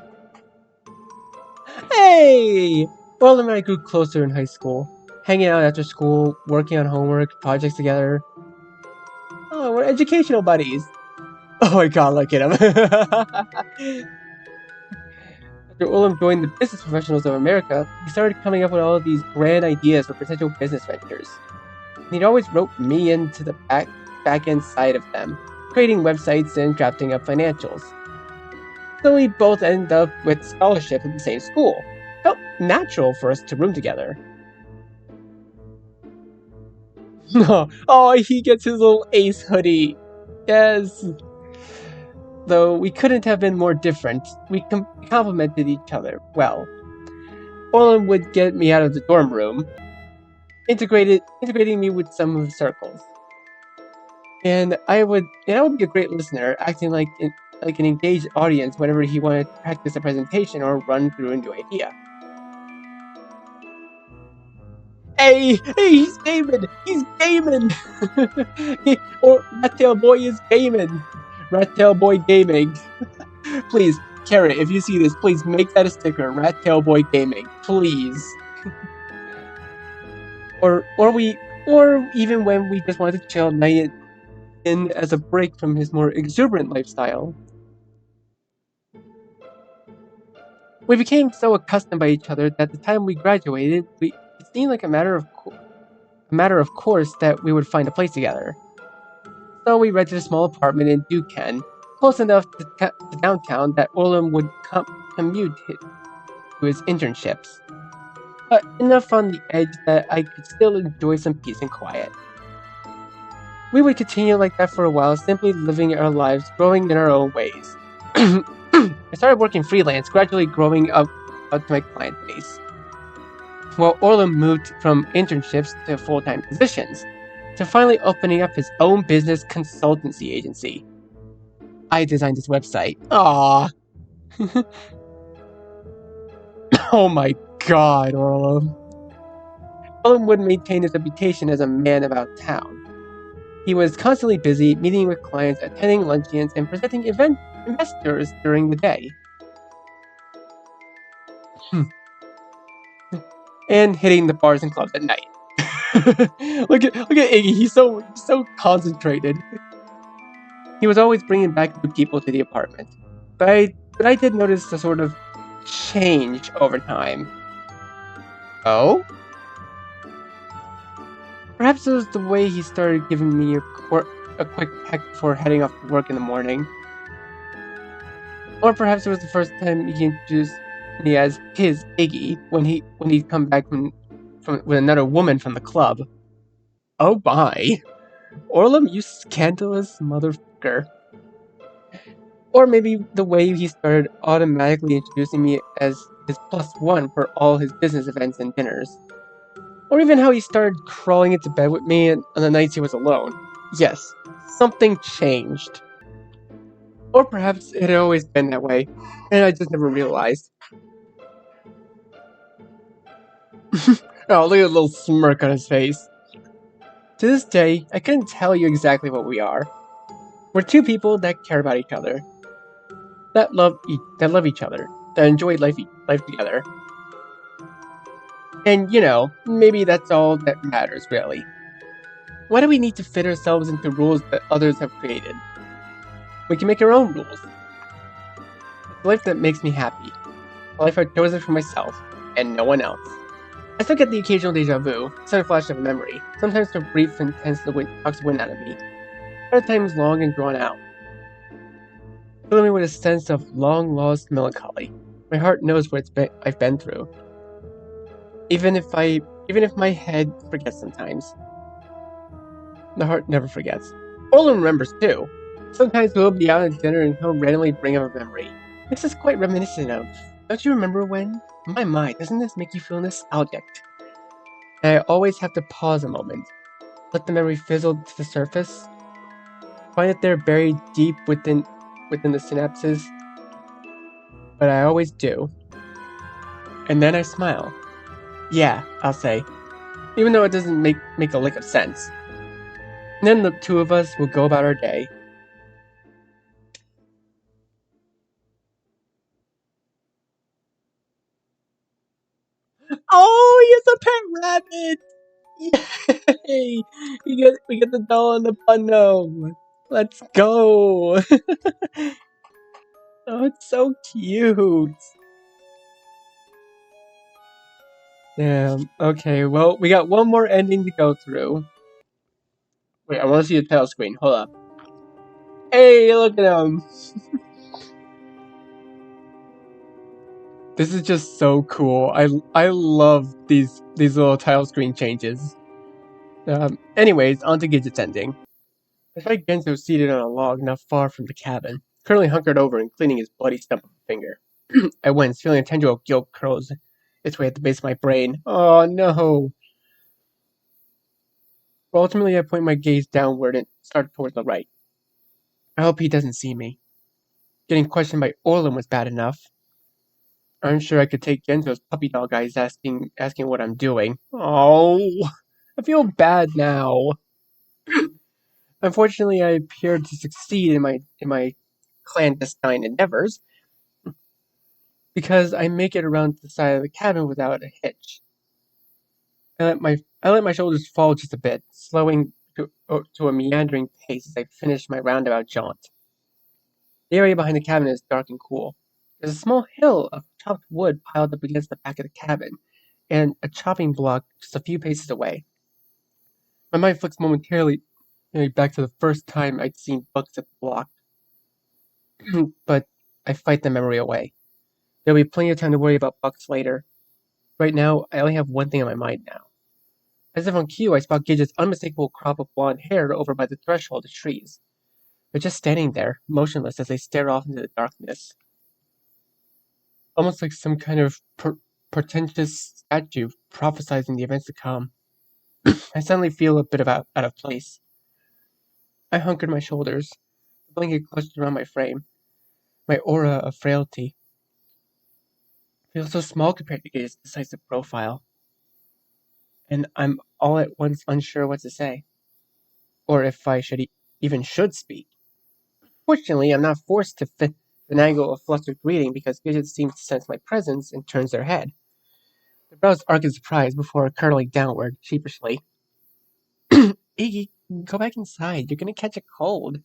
Hey! Well, and I grew closer in high school. Hanging out after school, working on homework, projects together. Oh, we're educational buddies. Oh my god, look at him. After Ulam joined the Business Professionals of America, he started coming up with all of these grand ideas for potential business ventures. And he'd always rope me into the back-end side of them, creating websites and drafting up financials. So we both ended up with scholarships at the same school. Felt natural for us to room together. Oh, he gets his little ace hoodie. Yes. Though we couldn't have been more different, we complemented each other well. Orlin would get me out of the dorm room, integrating me with some of the circles. And I would be a great listener, acting like an engaged audience whenever he wanted to practice a presentation or run through a new idea. Hey, he's gaming! He's gaming! Or Rat Tail Boy is gaming! Rat Tail Boy Gaming. Please, Carrot, if you see this, please make that a sticker. Rat Tail Boy Gaming. Please. or even when we just wanted to chill night in as a break from his more exuberant lifestyle. We became so accustomed by each other that the time we graduated, it seemed like a matter of course that we would find a place together. So we rented a small apartment in Duquesne, close enough to downtown that Orlam would commute to his internships, but enough on the edge that I could still enjoy some peace and quiet. We would continue like that for a while, simply living our lives, growing in our own ways. I started working freelance, gradually growing up to my client base, while Orlam moved from internships to full-time positions, to finally opening up his own business consultancy agency. I designed this website. Aww. Oh my god, Orlam. Orlam would maintain his reputation as a man about town. He was constantly busy, meeting with clients, attending luncheons, and presenting investors during the day. And hitting the bars and clubs at night. look at Iggy. He's so concentrated. He was always bringing back new people to the apartment, but I did notice a sort of change over time. Oh? Perhaps it was the way he started giving me a quick peck before heading off to work in the morning. Or perhaps it was the first time he introduced me as his Iggy when he'd come back with another woman from the club. Oh my. Orlam, you scandalous motherfucker. Or maybe the way he started automatically introducing me as his +1 for all his business events and dinners. Or even how he started crawling into bed with me on the nights he was alone. Yes, something changed. Or perhaps it had always been that way, and I just never realized. Oh, look at the little smirk on his face. To this day, I couldn't tell you exactly what we are. We're two people that care about each other, that love each other, that enjoy life together. And, maybe that's all that matters, really. Why do we need to fit ourselves into rules that others have created? We can make our own rules. It's a life that makes me happy. A life I've chosen for myself, and no one else. I still get the occasional deja vu, sudden flash of a memory, sometimes so brief and intense the wind knocks the wind out of me. Other times long and drawn out, filling me with a sense of long-lost melancholy. My heart knows what I've been through, even if my head forgets sometimes. The heart never forgets. Olin remembers too. Sometimes we'll be out at dinner and he'll randomly bring up a memory. This is quite reminiscent of. Don't you remember when? My, doesn't this make you feel nostalgic? And I always have to pause a moment, let the memory fizzle to the surface, find that they're buried deep within the synapses, but I always do. And then I smile. Yeah, I'll say, even though it doesn't make a lick of sense. And then the two of us will go about our day. Oh, he's a pet rabbit! Yay! We get the doll and the bundle. Let's go! Oh, it's so cute. Damn. Okay, well, we got one more ending to go through. Wait, I want to see the title screen. Hold up. Hey, look at him. This is just so cool. I love these little title screen changes. Anyways, on to Gidget's ending. I find Genzo seated on a log not far from the cabin, currently hunkered over and cleaning his bloody stump of a finger. I wince, feeling a tendril of guilt curls its way at the base of my brain. Oh no! But ultimately, I point my gaze downward and start towards the right. I hope he doesn't see me. Getting questioned by Orlin was bad enough. I'm sure I could take Genzo's puppy dog eyes asking what I'm doing. Oh, I feel bad now. Unfortunately, I appeared to succeed in my clandestine endeavors because I make it around to the side of the cabin without a hitch. I let my shoulders fall just a bit, slowing to a meandering pace as I finish my roundabout jaunt. The area behind the cabin is dark and cool. There's a small hill of chopped wood piled up against the back of the cabin, and a chopping block just a few paces away. My mind flicks momentarily back to the first time I'd seen books at the block, but I fight the memory away. There'll be plenty of time to worry about bucks later. Right now, I only have one thing on my mind now. As if on cue, I spot Gidget's unmistakable crop of blonde hair over by the threshold of trees. They're just standing there, motionless as they stare off into the darkness. Almost like some kind of portentous statue prophesizing the events to come. I suddenly feel a bit out of place. I hunkered my shoulders, the blanket clutched around my frame. My aura of frailty feels so small compared to Gidget's decisive profile, and I'm all at once unsure what to say, or if I even should speak. Fortunately, I'm not forced to finagle a flustered greeting because Gidget seems to sense my presence and turns their head. The brows arc in surprise before curling downward, sheepishly. Iggy, go back inside. You're gonna catch a cold.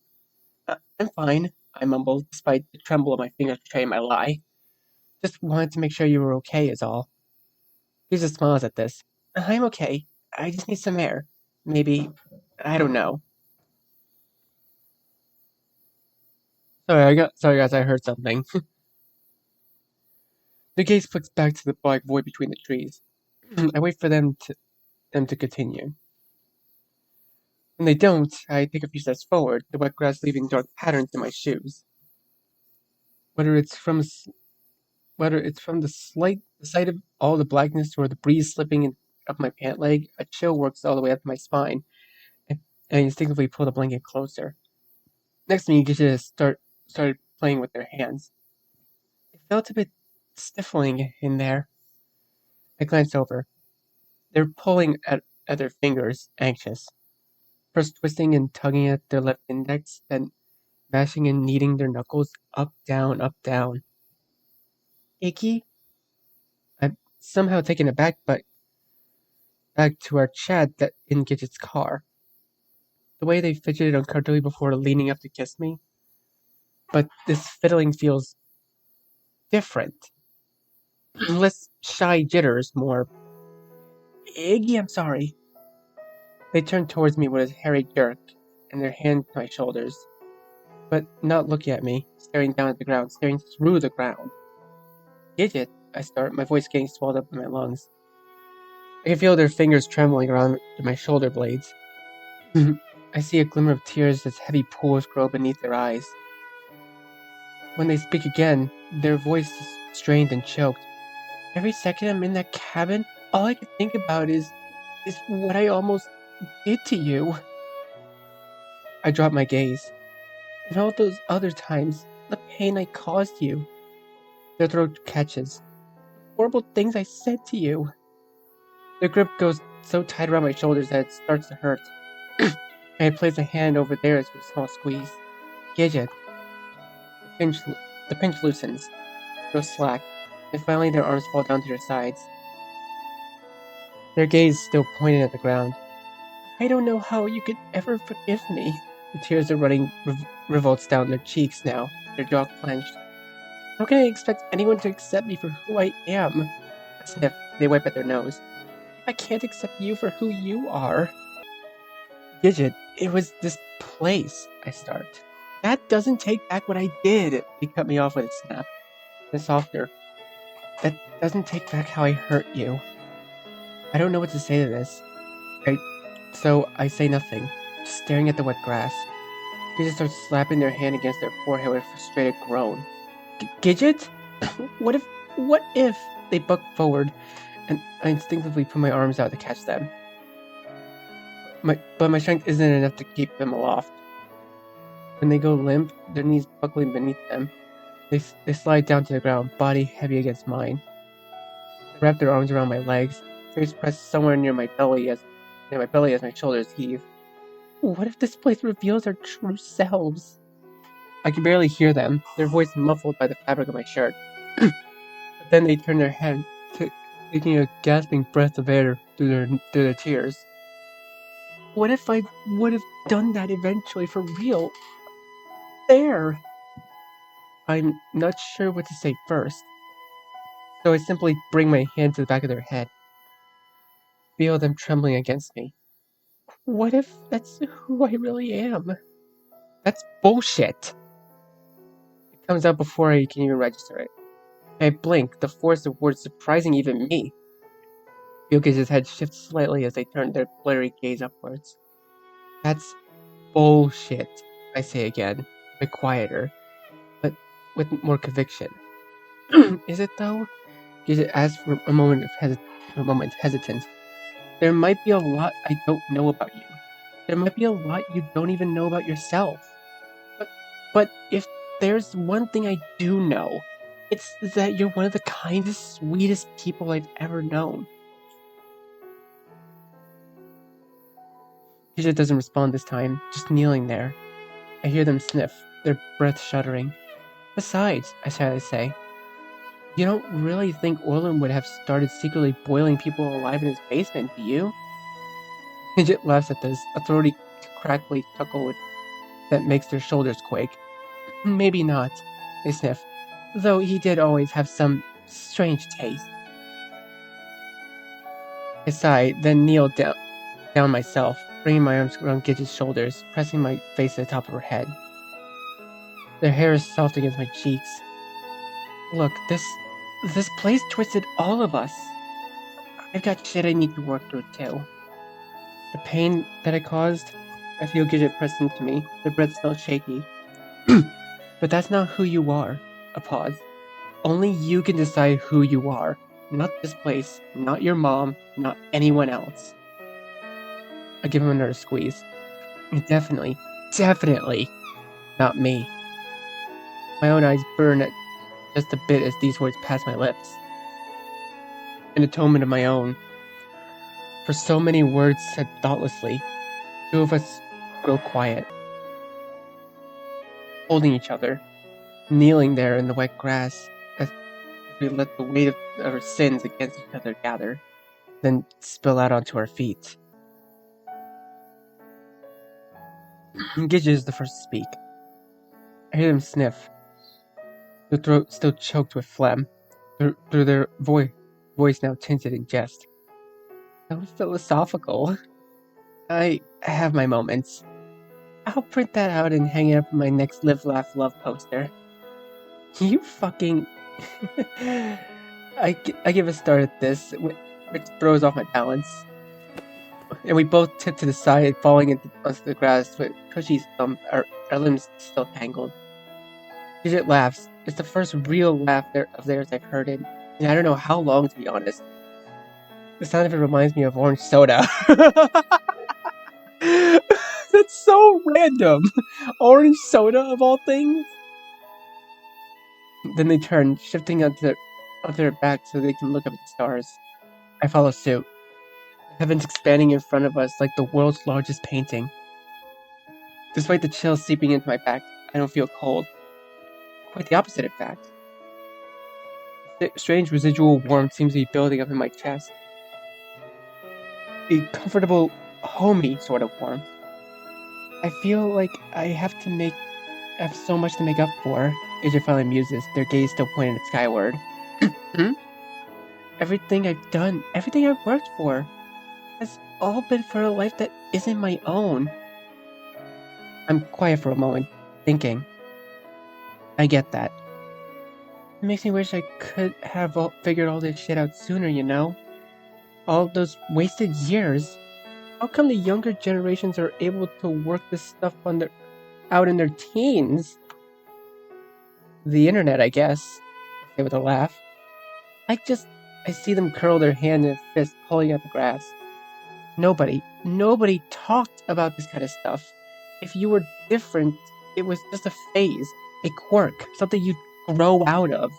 I'm fine, I mumbled, despite the tremble of my fingers betraying my lie. Just wanted to make sure you were okay, is all. Gidget smiles at this. I'm okay. I just need some air. Maybe. I don't know. Sorry guys, I heard something. The gaze flicks back to the black void between the trees. I wait for them to continue. When they don't, I take a few steps forward, the wet grass leaving dark patterns in my shoes. Whether it's from the sight of all the blackness or the breeze slipping up my pant leg, a chill works all the way up my spine, and I instinctively pull the blanket closer. Next to me, you just started playing with their hands. It felt a bit stifling in there. I glanced over. They're pulling at their fingers, anxious. First twisting and tugging at their left index, then mashing and kneading their knuckles up, down, up, down. Icky? I'm somehow taken aback, but back to our chat that in Gidget's car. The way they fidgeted uncomfortably before leaning up to kiss me. But this fiddling feels different. Less shy jitters, more. Iggy, I'm sorry. They turned towards me with a hairy jerk, and their hand to my shoulders, but not looking at me, staring down at the ground, staring through the ground. Gidget, I start, my voice getting swelled up in my lungs. I can feel their fingers trembling around my shoulder blades. I see a glimmer of tears as heavy pools grow beneath their eyes. When they speak again, their voice is strained and choked. Every second I'm in that cabin, all I can think about is what I almost did to you. I drop my gaze. And all those other times, the pain I caused you. Their throat catches. Horrible things I said to you. Their grip goes so tight around my shoulders that it starts to hurt. I place a hand over theirs with a small squeeze. Gidget. The pinch loosens, goes slack, and finally their arms fall down to their sides. Their gaze still pointed at the ground. I don't know how you could ever forgive me. The tears are running revolts down their cheeks now, their jaw clenched. How can I expect anyone to accept me for who I am? I sniff. They wipe at their nose. I can't accept you for who you are. Gidget, it was this place, I start. That doesn't take back what I did. They cut me off with a snap. And softer. That doesn't take back how I hurt you. I don't know what to say to this. So I say nothing, just staring at the wet grass. Gidget starts slapping their hand against their forehead with a frustrated groan. Gidget? What if they buck forward, and I instinctively put my arms out to catch them. But my strength isn't enough to keep them aloft. When they go limp, their knees buckling beneath them, they slide down to the ground, body heavy against mine. They wrap their arms around my legs, face pressed somewhere near my belly as my shoulders heave. What if this place reveals our true selves? I can barely hear them, their voice muffled by the fabric of my shirt. But then they turn their head, taking a gasping breath of air through their tears. What if I would have done that eventually for real? There! I'm not sure what to say first, so I simply bring my hand to the back of their head. Feel them trembling against me. What if that's who I really am? That's bullshit! It comes out before I can even register it. I blink, the force of words surprising even me. Yogesh's head shifts slightly as they turn their blurry gaze upwards. That's bullshit, I say again, a bit quieter, but with more conviction. Is it though? Yogesh asks for a moment hesitant. There might be a lot I don't know about you. There might be a lot you don't even know about yourself. But if there's one thing I do know, it's that you're one of the kindest, sweetest people I've ever known. Yogesh doesn't respond this time, just kneeling there. I hear them sniff, their breath shuddering. Besides, I sadly say, you don't really think Orlin would have started secretly boiling people alive in his basement, do you? Midget laughs at this, a throaty, crackly chuckle that makes their shoulders quake. Maybe not, they sniff, though he did always have some strange taste. I sigh, then kneel down myself, bringing my arms around Gidget's shoulders, pressing my face to the top of her head. Their hair is soft against my cheeks. Look, this place twisted all of us. I've got shit I need to work through too. The pain that I caused, I feel Gidget pressed into me, their breath still shaky. But that's not who you are. A pause. Only you can decide who you are. Not this place, not your mom, not anyone else. I give him another squeeze. Definitely not me. My own eyes burn at just a bit as these words pass my lips. An atonement of my own. For so many words said thoughtlessly, two of us grow quiet, holding each other, kneeling there in the wet grass as we let the weight of our sins against each other gather, then spill out onto our feet. Gidget is the first to speak. I hear them sniff, their throat still choked with phlegm, through their voice now tinted in jest. So philosophical. I have my moments. I'll print that out and hang it up on my next Live, Laugh, Love poster. You fucking... I give a start at this, which throws off my balance. And we both tip to the side, falling onto the grass with Cushy's thumb, our limbs still tangled. Gidget laughs. It's the first real laugh of theirs I've heard in I don't know how long, to be honest. The sound of it reminds me of orange soda. That's so random. Orange soda, of all things? Then they turn, shifting onto their back so they can look up at the stars. I follow suit. The heavens expanding in front of us like the world's largest painting. Despite the chill seeping into my back, I don't feel cold. Quite the opposite, in fact. A strange residual warmth seems to be building up in my chest. A comfortable, homey sort of warmth. I feel like I have so much to make up for. Asia finally muses, their gaze still pointed skyward. Everything I've done, everything I've worked for, has all been for a life that isn't my own. I'm quiet for a moment, thinking. I get that. It makes me wish I could have figured all this shit out sooner, you know? All those wasted years. How come the younger generations are able to work this stuff out in their teens? The internet, I guess, I say with a laugh. I see them curl their hand in a fist, pulling at the grass. Nobody talked about this kind of stuff. If you were different, it was just a phase, a quirk, something you'd grow out of.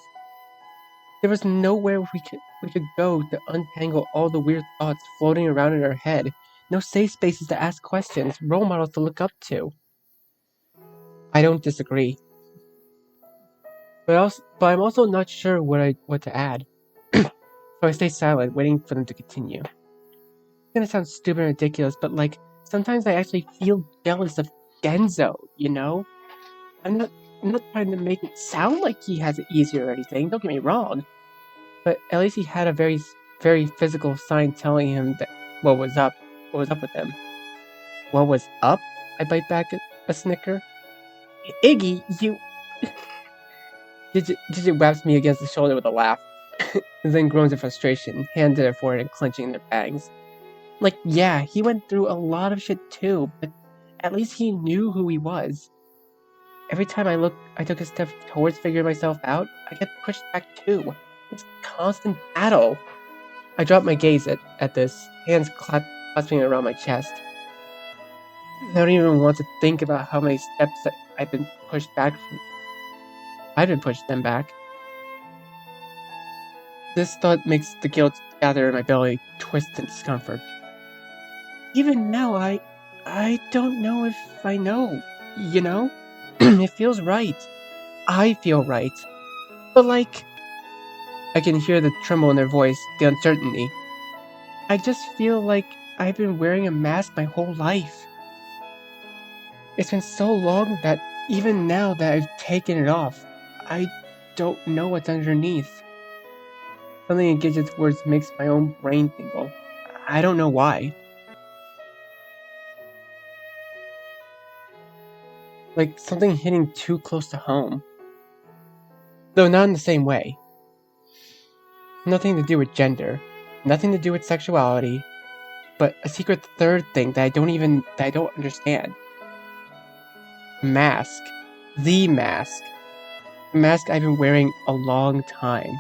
There was nowhere we could go to untangle all the weird thoughts floating around in our head. No safe spaces to ask questions, role models to look up to. I don't disagree. But I'm also not sure what to add. So I stay silent, waiting for them to continue. It's gonna sound stupid and ridiculous, but sometimes I actually feel jealous of Genzo, you know? I'm not trying to make it sound like he has it easier or anything, don't get me wrong. But at least he had a very, very physical sign telling him that what was up with him. What was up? I bite back a snicker. Iggy, you... Gidget whaps me against the shoulder with a laugh, and then groans in frustration, hands to their forehead and clenching their fangs. Yeah, he went through a lot of shit too, but at least he knew who he was. Every time I took a step towards figuring myself out, I get pushed back too. It's a constant battle. I drop my gaze at this, hands clasping around my chest. I don't even want to think about how many steps that I've been pushed back from. I've been pushed them back. This thought makes the guilt gather in my belly, twist in discomfort. Even now, I don't know if I know, you know? It feels right. I feel right. But I can hear the tremble in their voice, the uncertainty. I just feel like I've been wearing a mask my whole life. It's been so long that even now that I've taken it off, I don't know what's underneath. Something in Gidget's words makes my own brain tingle. I don't know why. Like something hitting too close to home. Though not in the same way. Nothing to do with gender, nothing to do with sexuality, but a secret third thing that I don't understand. Mask. The mask. The mask I've been wearing a long time.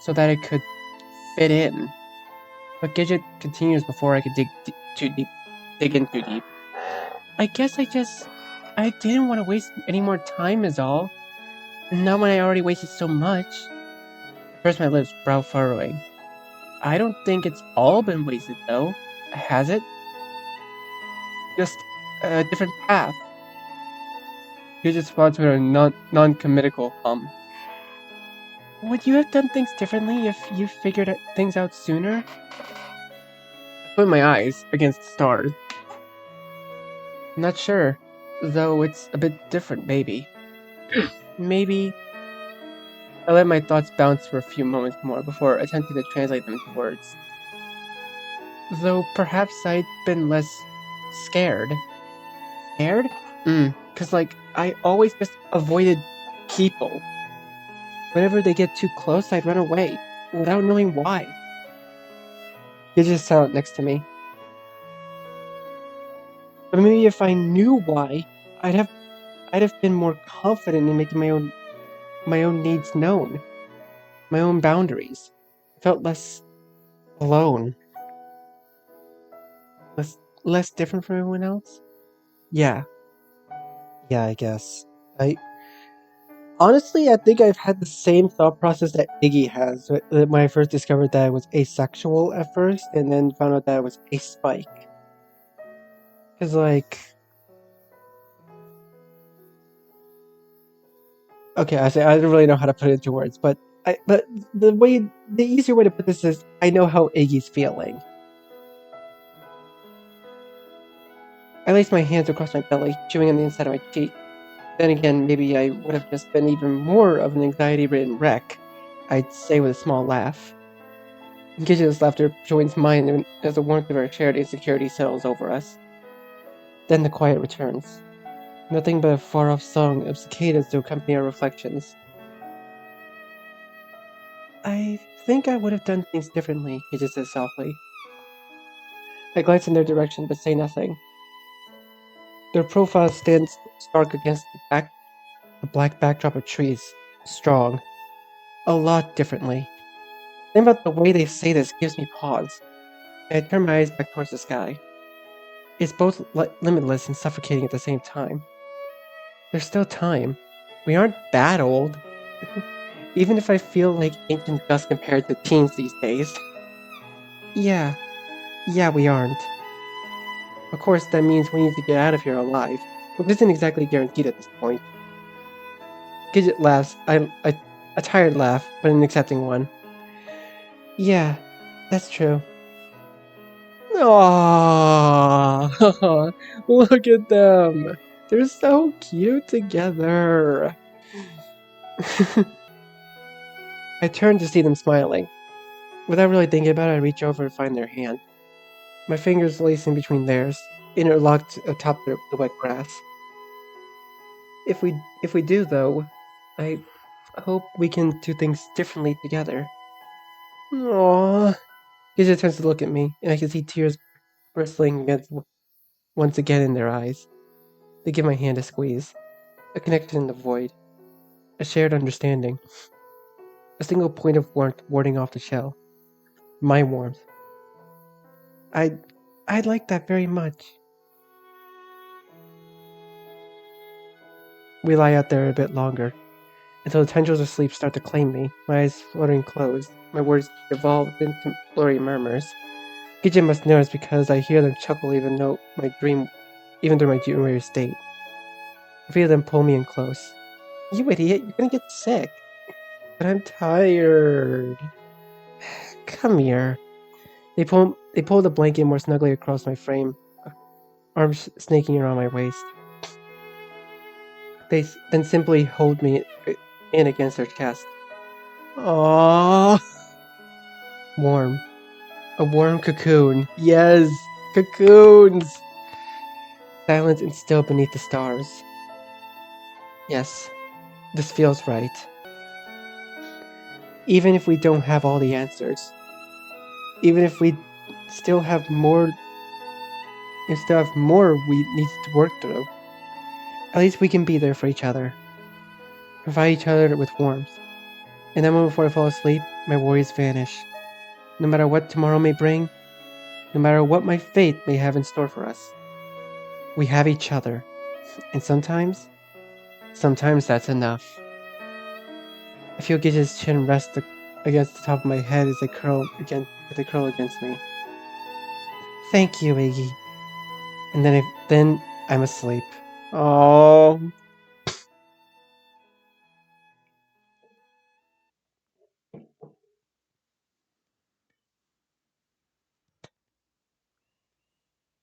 So that it could fit in. But Gidget continues before I could dig in too deep. I guess I didn't want to waste any more time is all. Not when I already wasted so much. I purse my lips, brow furrowing. I don't think it's all been wasted though. Has it? Just a different path. He just responds with a non-committal hum. Would you have done things differently if you figured things out sooner? I put my eyes against the stars. Not sure, though it's a bit different, maybe. Maybe... I let my thoughts bounce for a few moments more before attempting to translate them into words. Though perhaps I'd been less scared. scared? Cause like, I always just avoided people. Whenever they get too close, I'd run away, without knowing why. He just sat next to me. But maybe if I knew why, I'd have been more confident in making my own needs known, my own boundaries. I felt less alone, less less different from everyone else. Yeah, yeah, I guess. I honestly, I think I've had the same thought process that Iggy has when I first discovered that I was asexual at first, and then found out that I was a spike. Cause like, okay, I don't really know how to put it into words, but the easier way to put this is I know how Iggy's feeling. I laced my hands across my belly, chewing on the inside of my cheek. Then again, maybe I would have just been even more of an anxiety-ridden wreck. I'd say with a small laugh. Gidget's laughter joins mine as the warmth of our shared insecurity settles over us. Then the quiet returns. Nothing but a far-off song of cicadas to accompany our reflections. I think I would have done things differently, Gidget says softly. I glance in their direction but say nothing. Their profile stands stark against the black backdrop of trees. Strong. A lot differently. Think about the way they say this gives me pause. I turn my eyes back towards the sky. It's both limitless and suffocating at the same time. There's still time. We aren't that old. Even if I feel like ancient dust compared to teens these days. Yeah, we aren't. Of course, that means we need to get out of here alive, which isn't exactly guaranteed at this point. Gidget laughs, a tired laugh, but an accepting one. Yeah, that's true. Aww, look at them. They're so cute together. I turn to see them smiling. Without really thinking about it, I reach over and find their hand. My fingers lacing between theirs, interlocked atop the wet grass. If we do though, I hope we can do things differently together. Aww. He just turns to look at me, and I can see tears bristling against once again in their eyes. They give my hand a squeeze. A connection in the void. A shared understanding. A single point of warmth warding off the shell. My warmth. I'd like that very much. We lie out there a bit longer, until the tendrils of sleep start to claim me, my eyes fluttering closed, my words evolve into blurry murmurs. Gidget must know it's because I hear them chuckle even through my dreamweary state. I feel them pull me in close. You idiot, you're gonna get sick. But I'm tired. Come here. They pull the blanket more snugly across my frame, arms snaking around my waist. They then simply hold me in against their chest. Aww. Warm. A warm cocoon. Yes! Cocoons! Silent and still beneath the stars. Yes, this feels right. Even if we don't have all the answers. Even if we still have more we need to work through. At least we can be there for each other. Provide each other with warmth. And then before I fall asleep, my worries vanish. No matter what tomorrow may bring, no matter what my fate may have in store for us, we have each other. And sometimes that's enough. I feel Gidget's chin rest against the top of my head as they curl against me. Thank you, Iggy. And then I'm asleep. Oh.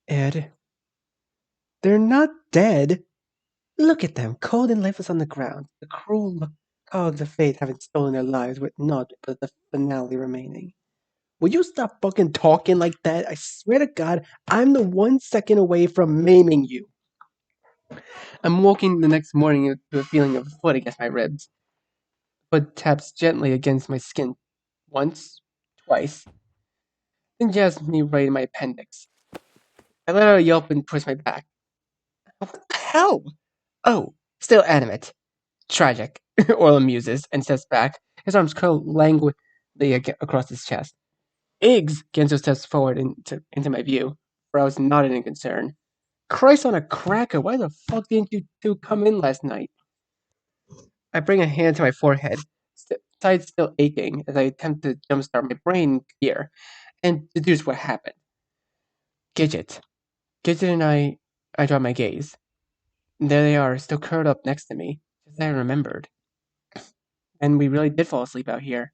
Ed, they're not dead. Look at them, cold and lifeless on the ground. The cruel cogs of fate haven't stolen their lives with naught but the finale remaining. Will you stop fucking talking like that? I swear to God, I'm the 1 second away from maiming you. I'm woken the next morning to a feeling of a foot against my ribs. Foot taps gently against my skin once, twice, then jabs me right in my appendix. I let out a yelp and twist my back. What the hell? Oh, still animate. Tragic. Orla muses and steps back, his arms curled languidly across his chest. Iggs! Genzo steps forward into my view, for I was nodding in concern. Christ on a cracker, why the fuck didn't you two come in last night? I bring a hand to my forehead, side still aching, as I attempt to jumpstart my brain here and deduce what happened. Gidget. Gidget and I drop my gaze. There they are, still curled up next to me, just as I remembered. And we really did fall asleep out here,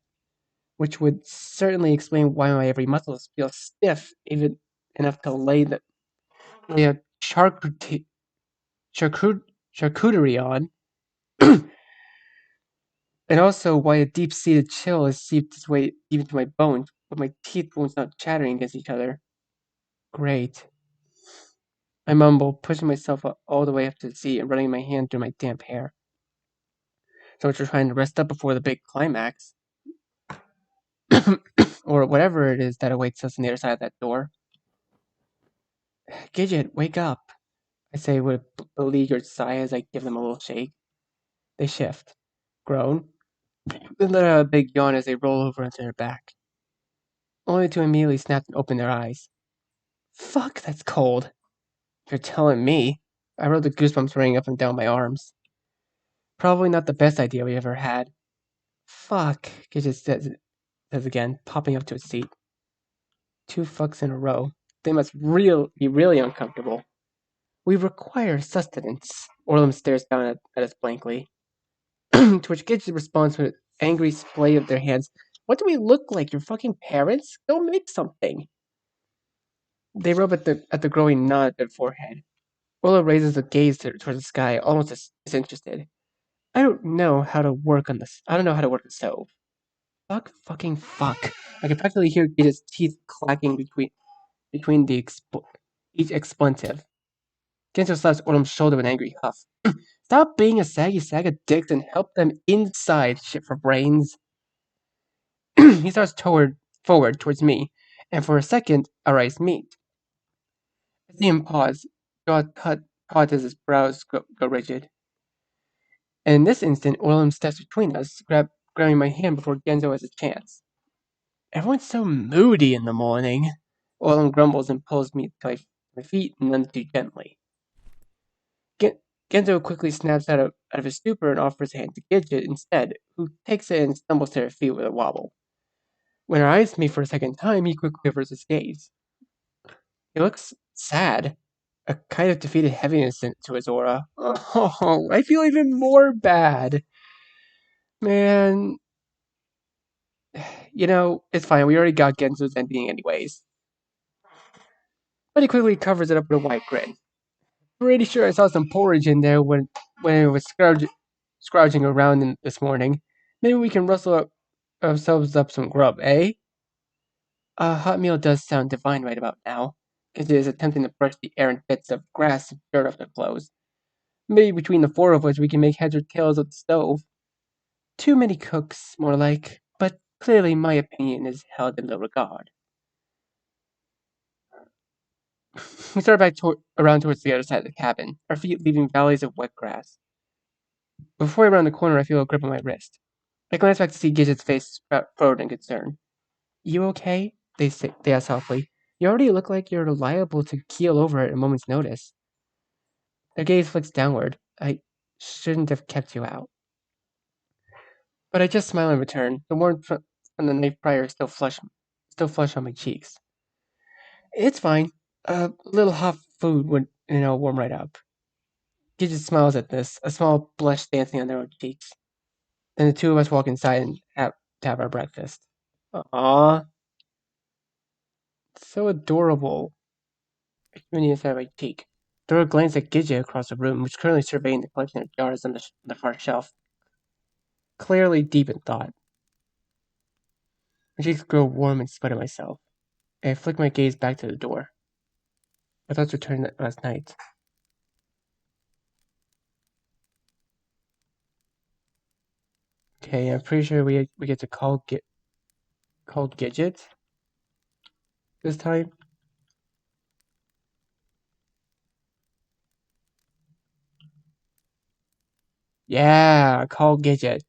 which would certainly explain why my every muscle feels stiff, even enough to lay a charcuterie on, and also why a deep-seated chill has seeped its way even to my bones, but my teeth won't stop chattering against each other. Great. I mumble, pushing myself up all the way up to the seat and running my hand through my damp hair. So much for trying to rest up before the big climax. Or whatever it is that awaits us on the other side of that door. Gidget, wake up, I say with a beleaguered sigh as I give them a little shake. They shift, groan, then let out a big yawn as they roll over onto their back, only to immediately snap and open their eyes. Fuck, that's cold. You're telling me. I wrote the goosebumps running up and down my arms. Probably not the best idea we ever had. Fuck, Gidget says again, popping up to its seat. 2 fucks in a row. They must be really uncomfortable. We require sustenance. Orlum stares down at us blankly. To which Gidget responds with an angry splay of their hands. What do we look like, your fucking parents? Go make something. They rub at the growing knot at their forehead. Orla raises a gaze towards the sky, almost disinterested. I don't know how to work on this. I don't know how to work the stove. Fuck, fucking fuck. I can practically hear Gidget's teeth clacking between each expletive. Gensho slaps Orlum's shoulder with an angry huff. Stop being a saggy sack of dicks and help them inside, shit for brains. He starts forward towards me, and for a second, our eyes meet. I see him pause, jaw taut as his brows go rigid. And in this instant, Orlum steps between us, grabbing my hand before Genzo has a chance. Everyone's so moody in the morning. Orlum grumbles and pulls me to my feet and none too gently. Genzo quickly snaps out of his stupor and offers a hand to Gidget instead, who takes it and stumbles to her feet with a wobble. When our eyes meet for a second time, he quickly averts his gaze. He looks sad, a kind of defeated heaviness to his aura. Oh, I feel even more bad. Man, it's fine. We already got Genzo's ending anyways. But he quickly covers it up with a white grin. Pretty sure I saw some porridge in there when it was scrounging around this morning. Maybe we can rustle ourselves up some grub, eh? A hot meal does sound divine right about now, as it is attempting to brush the errant bits of grass and dirt off their clothes. Maybe between the 4 of us we can make heads or tails of the stove. Too many cooks, more like, but clearly my opinion is held in low regard. We start back around towards the other side of the cabin, our feet leaving valleys of wet grass. Before I round the corner, I feel a grip on my wrist. I glance back to see Gidget's face sprout forward in concern. You okay? They ask softly. You already look like you're liable to keel over at a moment's notice. Their gaze flicks downward. I shouldn't have kept you out. But I just smile in return, the warmth from the night prior still flush on my cheeks. It's fine. A little hot food would, warm right up. Gidget smiles at this, a small blush dancing on their own cheeks. Then the two of us walk inside and have our breakfast. Aww. So adorable. I community inside my cheek. Dora glanced at Gidget across the room, which currently surveying the collection of jars on the far shelf. Clearly deep in thought. My cheeks grow warm in spite of myself. I flick my gaze back to the door. My thoughts returned last night. Okay, I'm pretty sure we get to call Gidget this time. Yeah, call Gidget.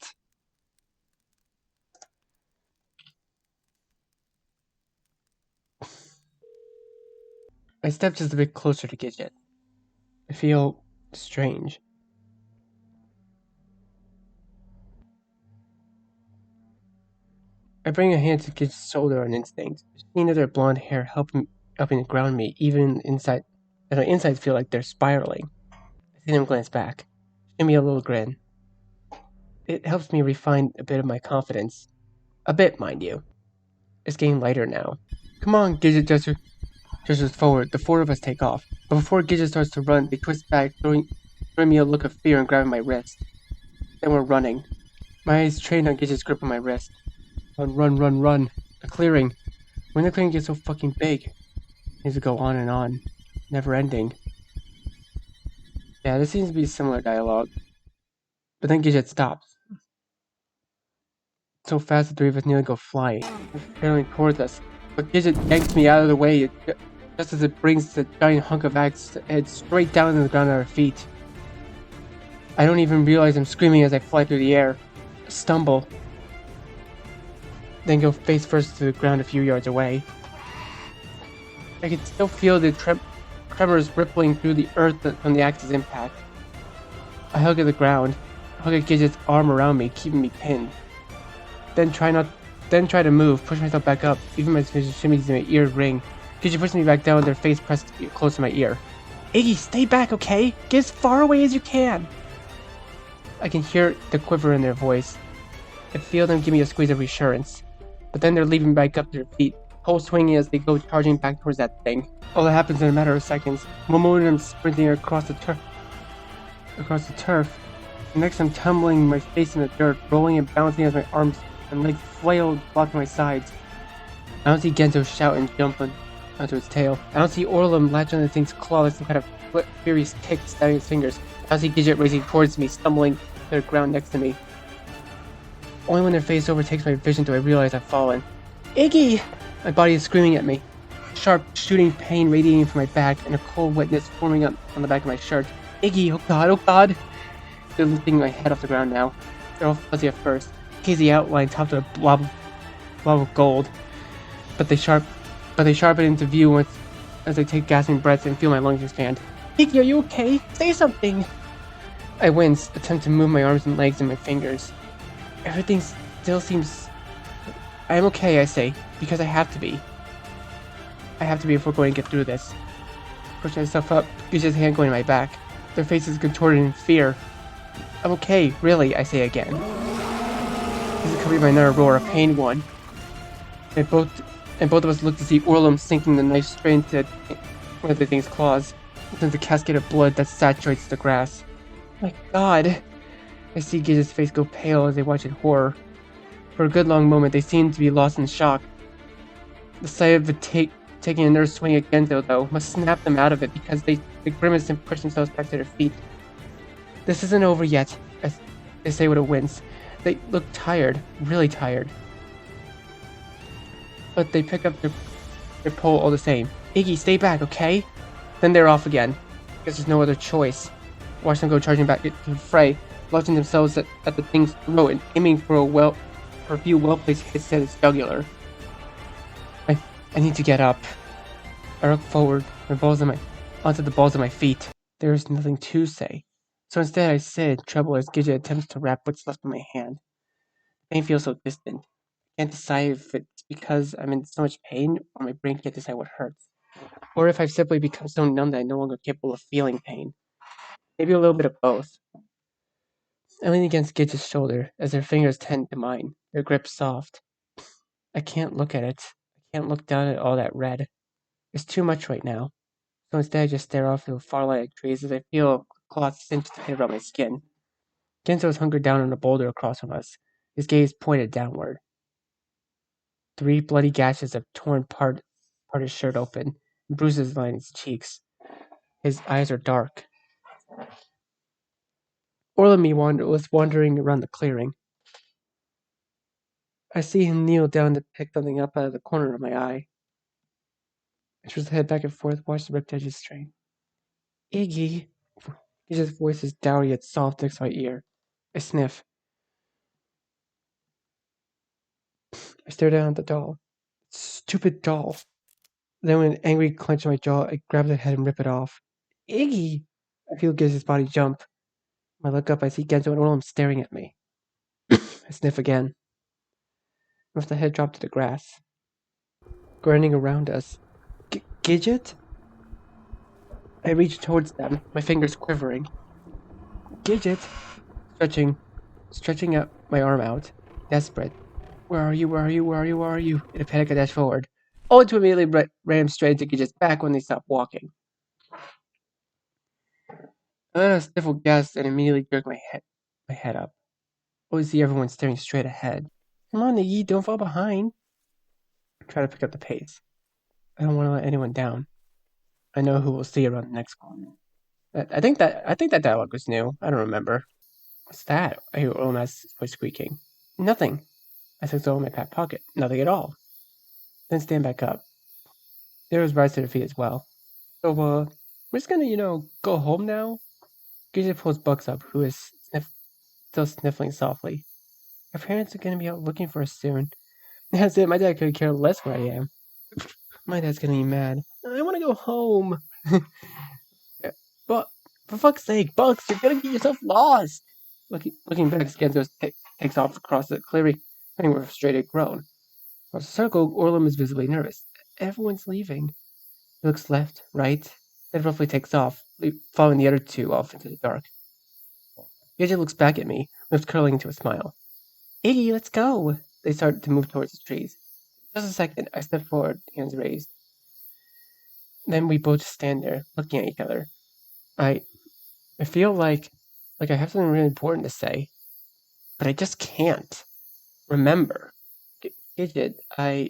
I step just a bit closer to Gidget. I feel strange. I bring a hand to Gidget's shoulder on instinct, seeing that her blonde hair helping to ground me, even inside, and my insides feel like they're spiraling. I see them glance back. Give me a little grin. It helps me refine a bit of my confidence. A bit, mind you. It's getting lighter now. Come on, Gidget gestures forward. The four of us take off. But before Gidget starts to run, they twist back, throwing me a look of fear and grabbing my wrist. Then we're running. My eyes trained on Gidget's grip on my wrist. Run, run, run, run. A clearing. When the clearing gets so fucking big, it needs to go on and on. Never ending. Yeah, this seems to be similar dialogue. But then Gidget stops. So fast the three of us nearly go flying, barreling towards us. But Gidget yanks me out of the way just as it brings the giant hunk of axe head straight down to the ground at our feet. I don't even realize I'm screaming as I fly through the air, stumble, then go face first to the ground a few yards away. I can still feel the tremors rippling through the earth from the axe's impact. I hug at the ground, hug at Gidget's arm around me, keeping me pinned. Then try to move, push myself back up, even my shimmies in my ears ring. Gidget pushes me back down with their face pressed close to my ear. Iggy, stay back, okay? Get as far away as you can! I can hear the quiver in their voice. I feel them give me a squeeze of reassurance. But then they're leaping back up to their feet, pole swinging as they go charging back towards that thing. All that happens in a matter of seconds. One moment I'm sprinting across the turf. The next I'm tumbling my face in the dirt, rolling and bouncing as my arms and legs flail blocking my sides. I don't see Gento shout and jump onto its tail. I don't see Orlum latch on the thing's claw like some kind of furious tick stabbing its fingers. I don't see Gidget racing towards me, stumbling to the ground next to me. Only when their face overtakes my vision do I realize I've fallen. Iggy! My body is screaming at me. Sharp, shooting pain radiating from my back and a cold wetness forming up on the back of my shirt. Iggy, oh god, oh god! They're lifting my head off the ground now. They're all fuzzy at first. Hazy outline topped with a blob of gold. But they sharpen into view once as I take gasping breaths and feel my lungs expand. Iggy, are you okay? Say something! I wince, attempt to move my arms and legs and my fingers. Everything still seems... I am okay, I say, because I have to be. I have to be if we're going to get through this. Push myself up, Gidget's hand going to my back. Their faces contorted in fear. I'm okay, really, I say again. This is accompanied by another roar, a pained one. And both of us look to see Orlum sinking the knife straight into one of the thing's claws. Sends a cascade of blood that saturates the grass. My god! I see Gidget's face go pale as they watch in horror. For a good long moment, they seem to be lost in shock. The sight of it taking another swing at Gento, though, must snap them out of it because they grimace and push themselves back to their feet. This isn't over yet, as they say with a wince. They look tired, really tired. But they pick up their pole all the same. Iggy, stay back, okay? Then they're off again. Guess there's no other choice. Watch them go charging back to the fray, launching themselves at the thing's throat and aiming for a few well-placed hits at its jugular. I need to get up. I look forward, onto the balls of my feet. There is nothing to say. So instead I sit in trouble as Gidget attempts to wrap what's left of my hand. The pain feels so distant. I can't decide if it's because I'm in so much pain or my brain can't decide what hurts. Or if I've simply become so numb that I'm no longer capable of feeling pain. Maybe a little bit of both. I lean against Gidget's shoulder as their fingers tend to mine, their grip soft. I can't look at it. I can't look down at all that red. It's too much right now. So instead I just stare off to the far light of trees as I feel cloth cinch tight around my skin. Gento is hunkered down on a boulder across from us, his gaze pointed downward. 3 bloody gashes have torn part his shirt open, and bruises line his cheeks. His eyes are dark. Orlami was wandering around the clearing. I see him kneel down to pick something up out of the corner of my eye. I twist the head back and forth, watch the ripped edges strain. Iggy. His voice is dour yet soft next to my ear. I sniff. I stare down at the doll. Stupid doll. Then with an angry clench in my jaw, I grab the head and rip it off. Iggy! I feel Giz's body jump. When I look up, I see Genzo and Orlum staring at me. I sniff again. I let the head drop to the grass. Grinding around us. Gidget? I reach towards them, my fingers quivering. Gidget! Stretching out my arm out. Desperate. Where are you? Where are you? Where are you? Where are you? In a panic, I dash forward. Only to immediately ram straight into Gidget's back when they stop walking. I let a sniffle gas and immediately jerk my head up. Always see everyone staring straight ahead. Come on, Iggy, don't fall behind. I try to pick up the pace. I don't want to let anyone down. I know who we'll see around the next corner. I think that dialogue was new. I don't remember. What's that? I hear Olma's voice squeaking. Nothing. I took the in my back pocket. Nothing at all. Then stand back up. There's rise to their feet as well. So, we're just gonna, go home now? Gidget pulls Bugs up, who is still sniffling softly. Our parents are gonna be out looking for us soon. That's it, my dad could care less where I am. My dad's gonna be mad. I wanna go home. But, for fuck's sake, Bugs, you're gonna get yourself lost. Looking back, Scanzo takes off across the clearing with a frustrated groan. Across the circle, Orlum is visibly nervous. Everyone's leaving. He looks left, right, then roughly takes off, following the other two off into the dark. Gidget looks back at me, lips curling into a smile. Iggy, let's go! They start to move towards the trees. Just a second, I step forward, hands raised. Then we both stand there, looking at each other. I feel like I have something really important to say, but I just can't. Remember. Gidget, I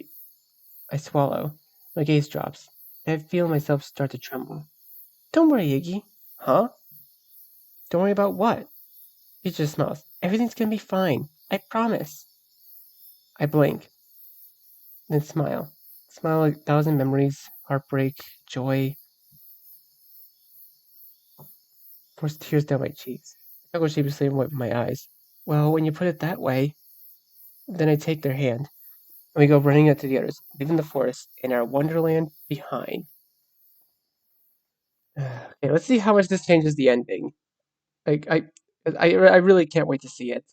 swallow. My gaze drops. I feel myself start to tremble. Don't worry, Iggy. Huh? Don't worry about what? Gidget just smiles. Everything's gonna be fine. I promise. I blink. Then smile. Smile like 1,000 memories, heartbreak, joy. Force tears down my cheeks. I go sheepishly and wipe my eyes. Well, when you put it that way. Then I take their hand, and we go running out to the others, leaving the forest and our Wonderland behind. Okay, let's see how much this changes the ending. I really can't wait to see it.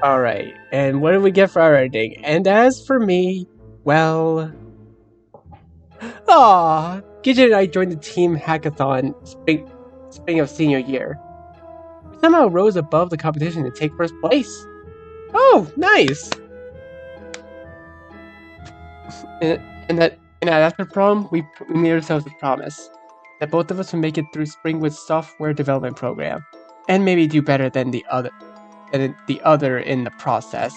Alright, and what did we get for our ending? And as for me, well... Aww! Gidget and I joined the team hackathon spring of senior year. We somehow rose above the competition to take first place. Oh, nice! And after prom, we made ourselves a promise that both of us would make it through Springwood's software development program, and maybe do better than the other in the process.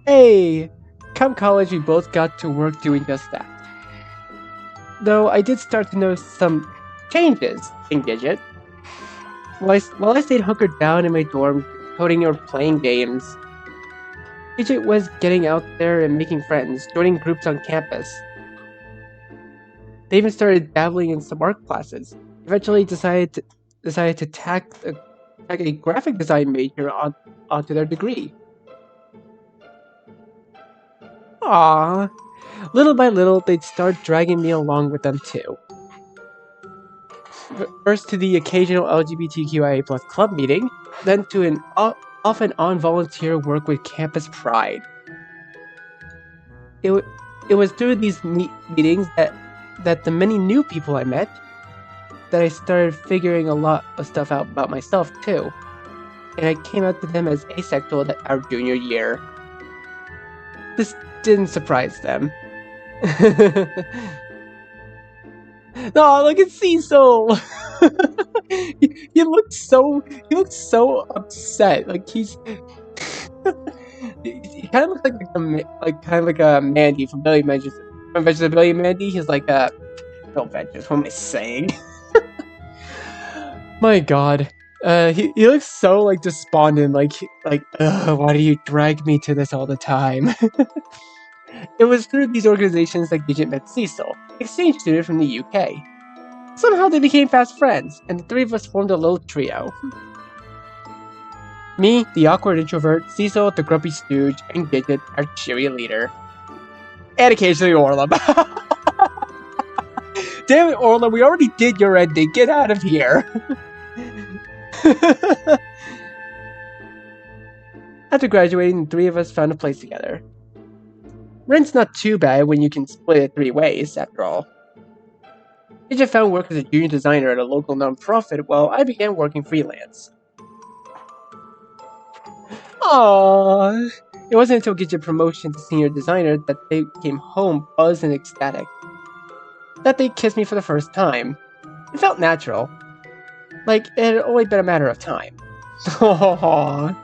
Hey, come college, we both got to work doing just that. Though I did start to notice some changes in Gidget. While I stayed hunkered down in my dorm, coding or playing games, Gidget was getting out there and making friends, joining groups on campus. They even started dabbling in some art classes. Eventually decided to tack a graphic design major onto their degree. Aww. Little by little, they'd start dragging me along with them too. First to the occasional LGBTQIA+ club meeting, then to an off and on volunteer work with Campus Pride. It was through these meetings that the many new people I met that I started figuring a lot of stuff out about myself too. And I came out to them as asexual our junior year. This didn't surprise them. No, look at Cecil. he looked so upset. Like he kind of looks like a Mandy from Billy Mandy. From Billy Mandy, he's like no Ventures. What am I saying? My God. He looks so like despondent, like ugh, why do you drag me to this all the time? It was through these organizations that Gidget met Cecil, exchange student from the UK. Somehow they became fast friends, and the three of us formed a little trio. Me, the awkward introvert, Cecil, the grumpy stooge, and Gidget, our cheery leader. And occasionally Orla. Damn it, Orla, we already did your ending. Get out of here. After graduating, the three of us found a place together. Rent's not too bad when you can split it 3 ways, after all. Gidget found work as a junior designer at a local non-profit while I began working freelance. Aww. It wasn't until Gidget's promotion to senior designer that they came home buzzed and ecstatic. That they kissed me for the first time. It felt natural. Like it had only been a matter of time. Aww.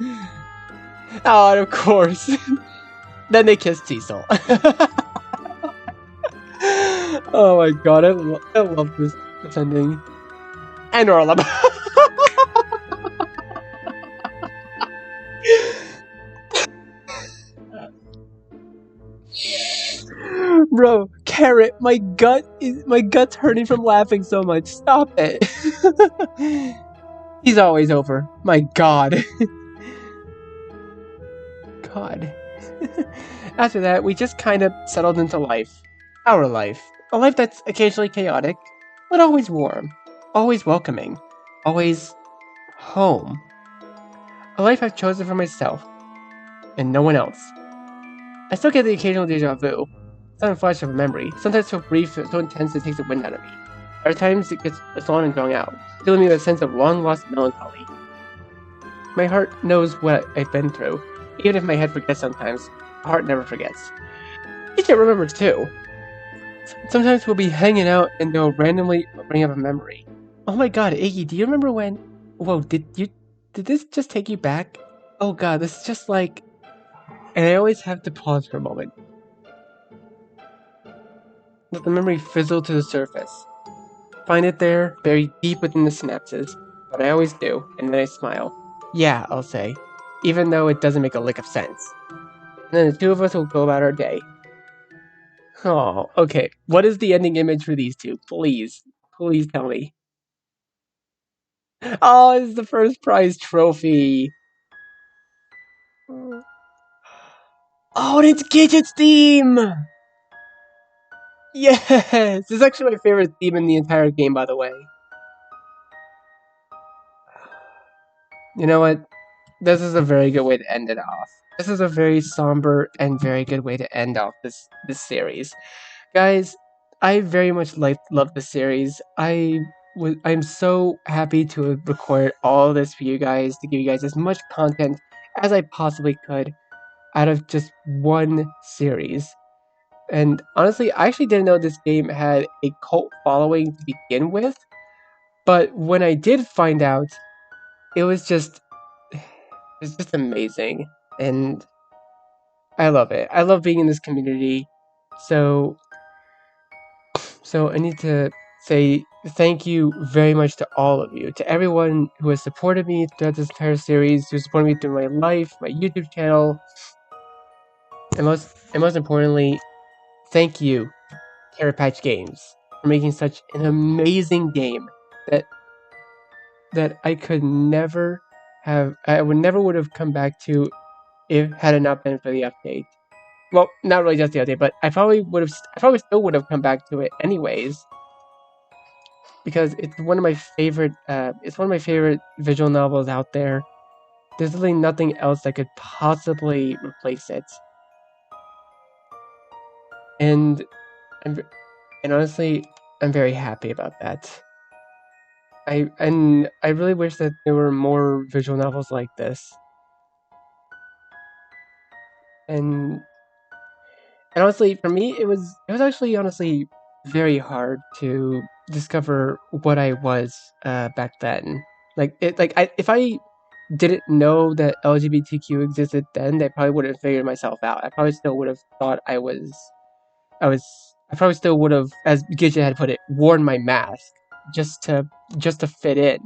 Oh, of course. Then they kissed Cecil. Oh my god, I love this ending. And Orla. Bro, Carrot, my gut's hurting from laughing so much. Stop it. He's always over. My god. God. After that, we just kind of settled into life. Our life. A life that's occasionally chaotic, but always warm. Always welcoming. Always home. A life I've chosen for myself. And no one else. I still get the occasional deja vu. Sudden flash of a memory. Sometimes so brief, so intense it takes the wind out of me. Other times it gets long and drawn out, filling me with a sense of long-lost melancholy. My heart knows what I've been through. Even if my head forgets sometimes, my heart never forgets. It remembers too. Sometimes we'll be hanging out and they'll randomly bring up a memory. Oh my god, Iggy, do you remember when... Whoa, did this just take you back? Oh god, this is just like... And I always have to pause for a moment. Let the memory fizzle to the surface. Find it there, buried deep within the synapses. But I always do, and then I smile. Yeah, I'll say. Even though it doesn't make a lick of sense. And then the two of us will go about our day. Oh, okay. What is the ending image for these two? Please. Please tell me. Oh, it's the first prize trophy. Oh, and it's Gidget's theme! Yes! This is actually my favorite theme in the entire game, by the way. You know what? This is a very good way to end it off. This is a very somber and very good way to end off this series. Guys, I very much love this series. I'm so happy to have recorded all of this for you guys, to give you guys as much content as I possibly could out of just one series. And honestly, I actually didn't know this game had a cult following to begin with, but when I did find out, it was just amazing, and I love it. I love being in this community, so I need to say thank you very much to all of you, to everyone who has supported me throughout this entire series, who supported me through my life, my YouTube channel, and most importantly, thank you, Carrot Patch Games, for making such an amazing game that I could never have, I would have come back to if had it not been for the update. Well, not really just the update, but I probably still would have come back to it anyways, because it's one of my favorite visual novels out there. There's really nothing else that could possibly replace it. And honestly, I'm very happy about that. I really wish that there were more visual novels like this. And honestly, for me, it was actually honestly very hard to discover what I was back then. If I didn't know that LGBTQ existed then, I probably wouldn't have figured myself out. I probably still would have thought I probably still would have, as Gidget had put it, worn my mask just to fit in.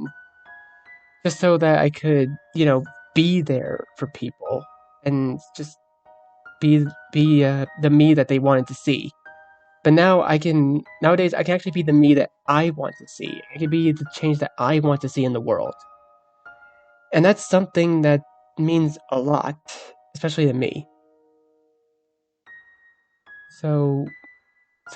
just so that I could, be there for people and just be the me that they wanted to see. But nowadays I can actually be the me that I want to see. I can be the change that I want to see in the world. And that's something that means a lot, especially to me. So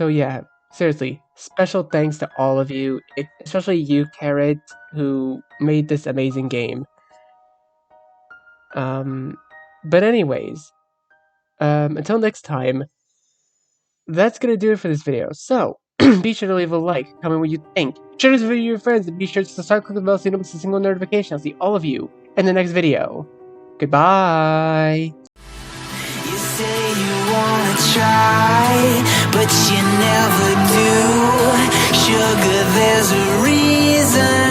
yeah, seriously, special thanks to all of you, especially you, Carrot, who made this amazing game. But anyways, until next time, that's gonna do it for this video. So, be sure to leave a like, comment what you think, share this video with your friends, and be sure to subscribe, click the bell so you don't miss a single notification. I'll see all of you in the next video. Goodbye! You say you wanna try, but you never do. Sugar, there's a reason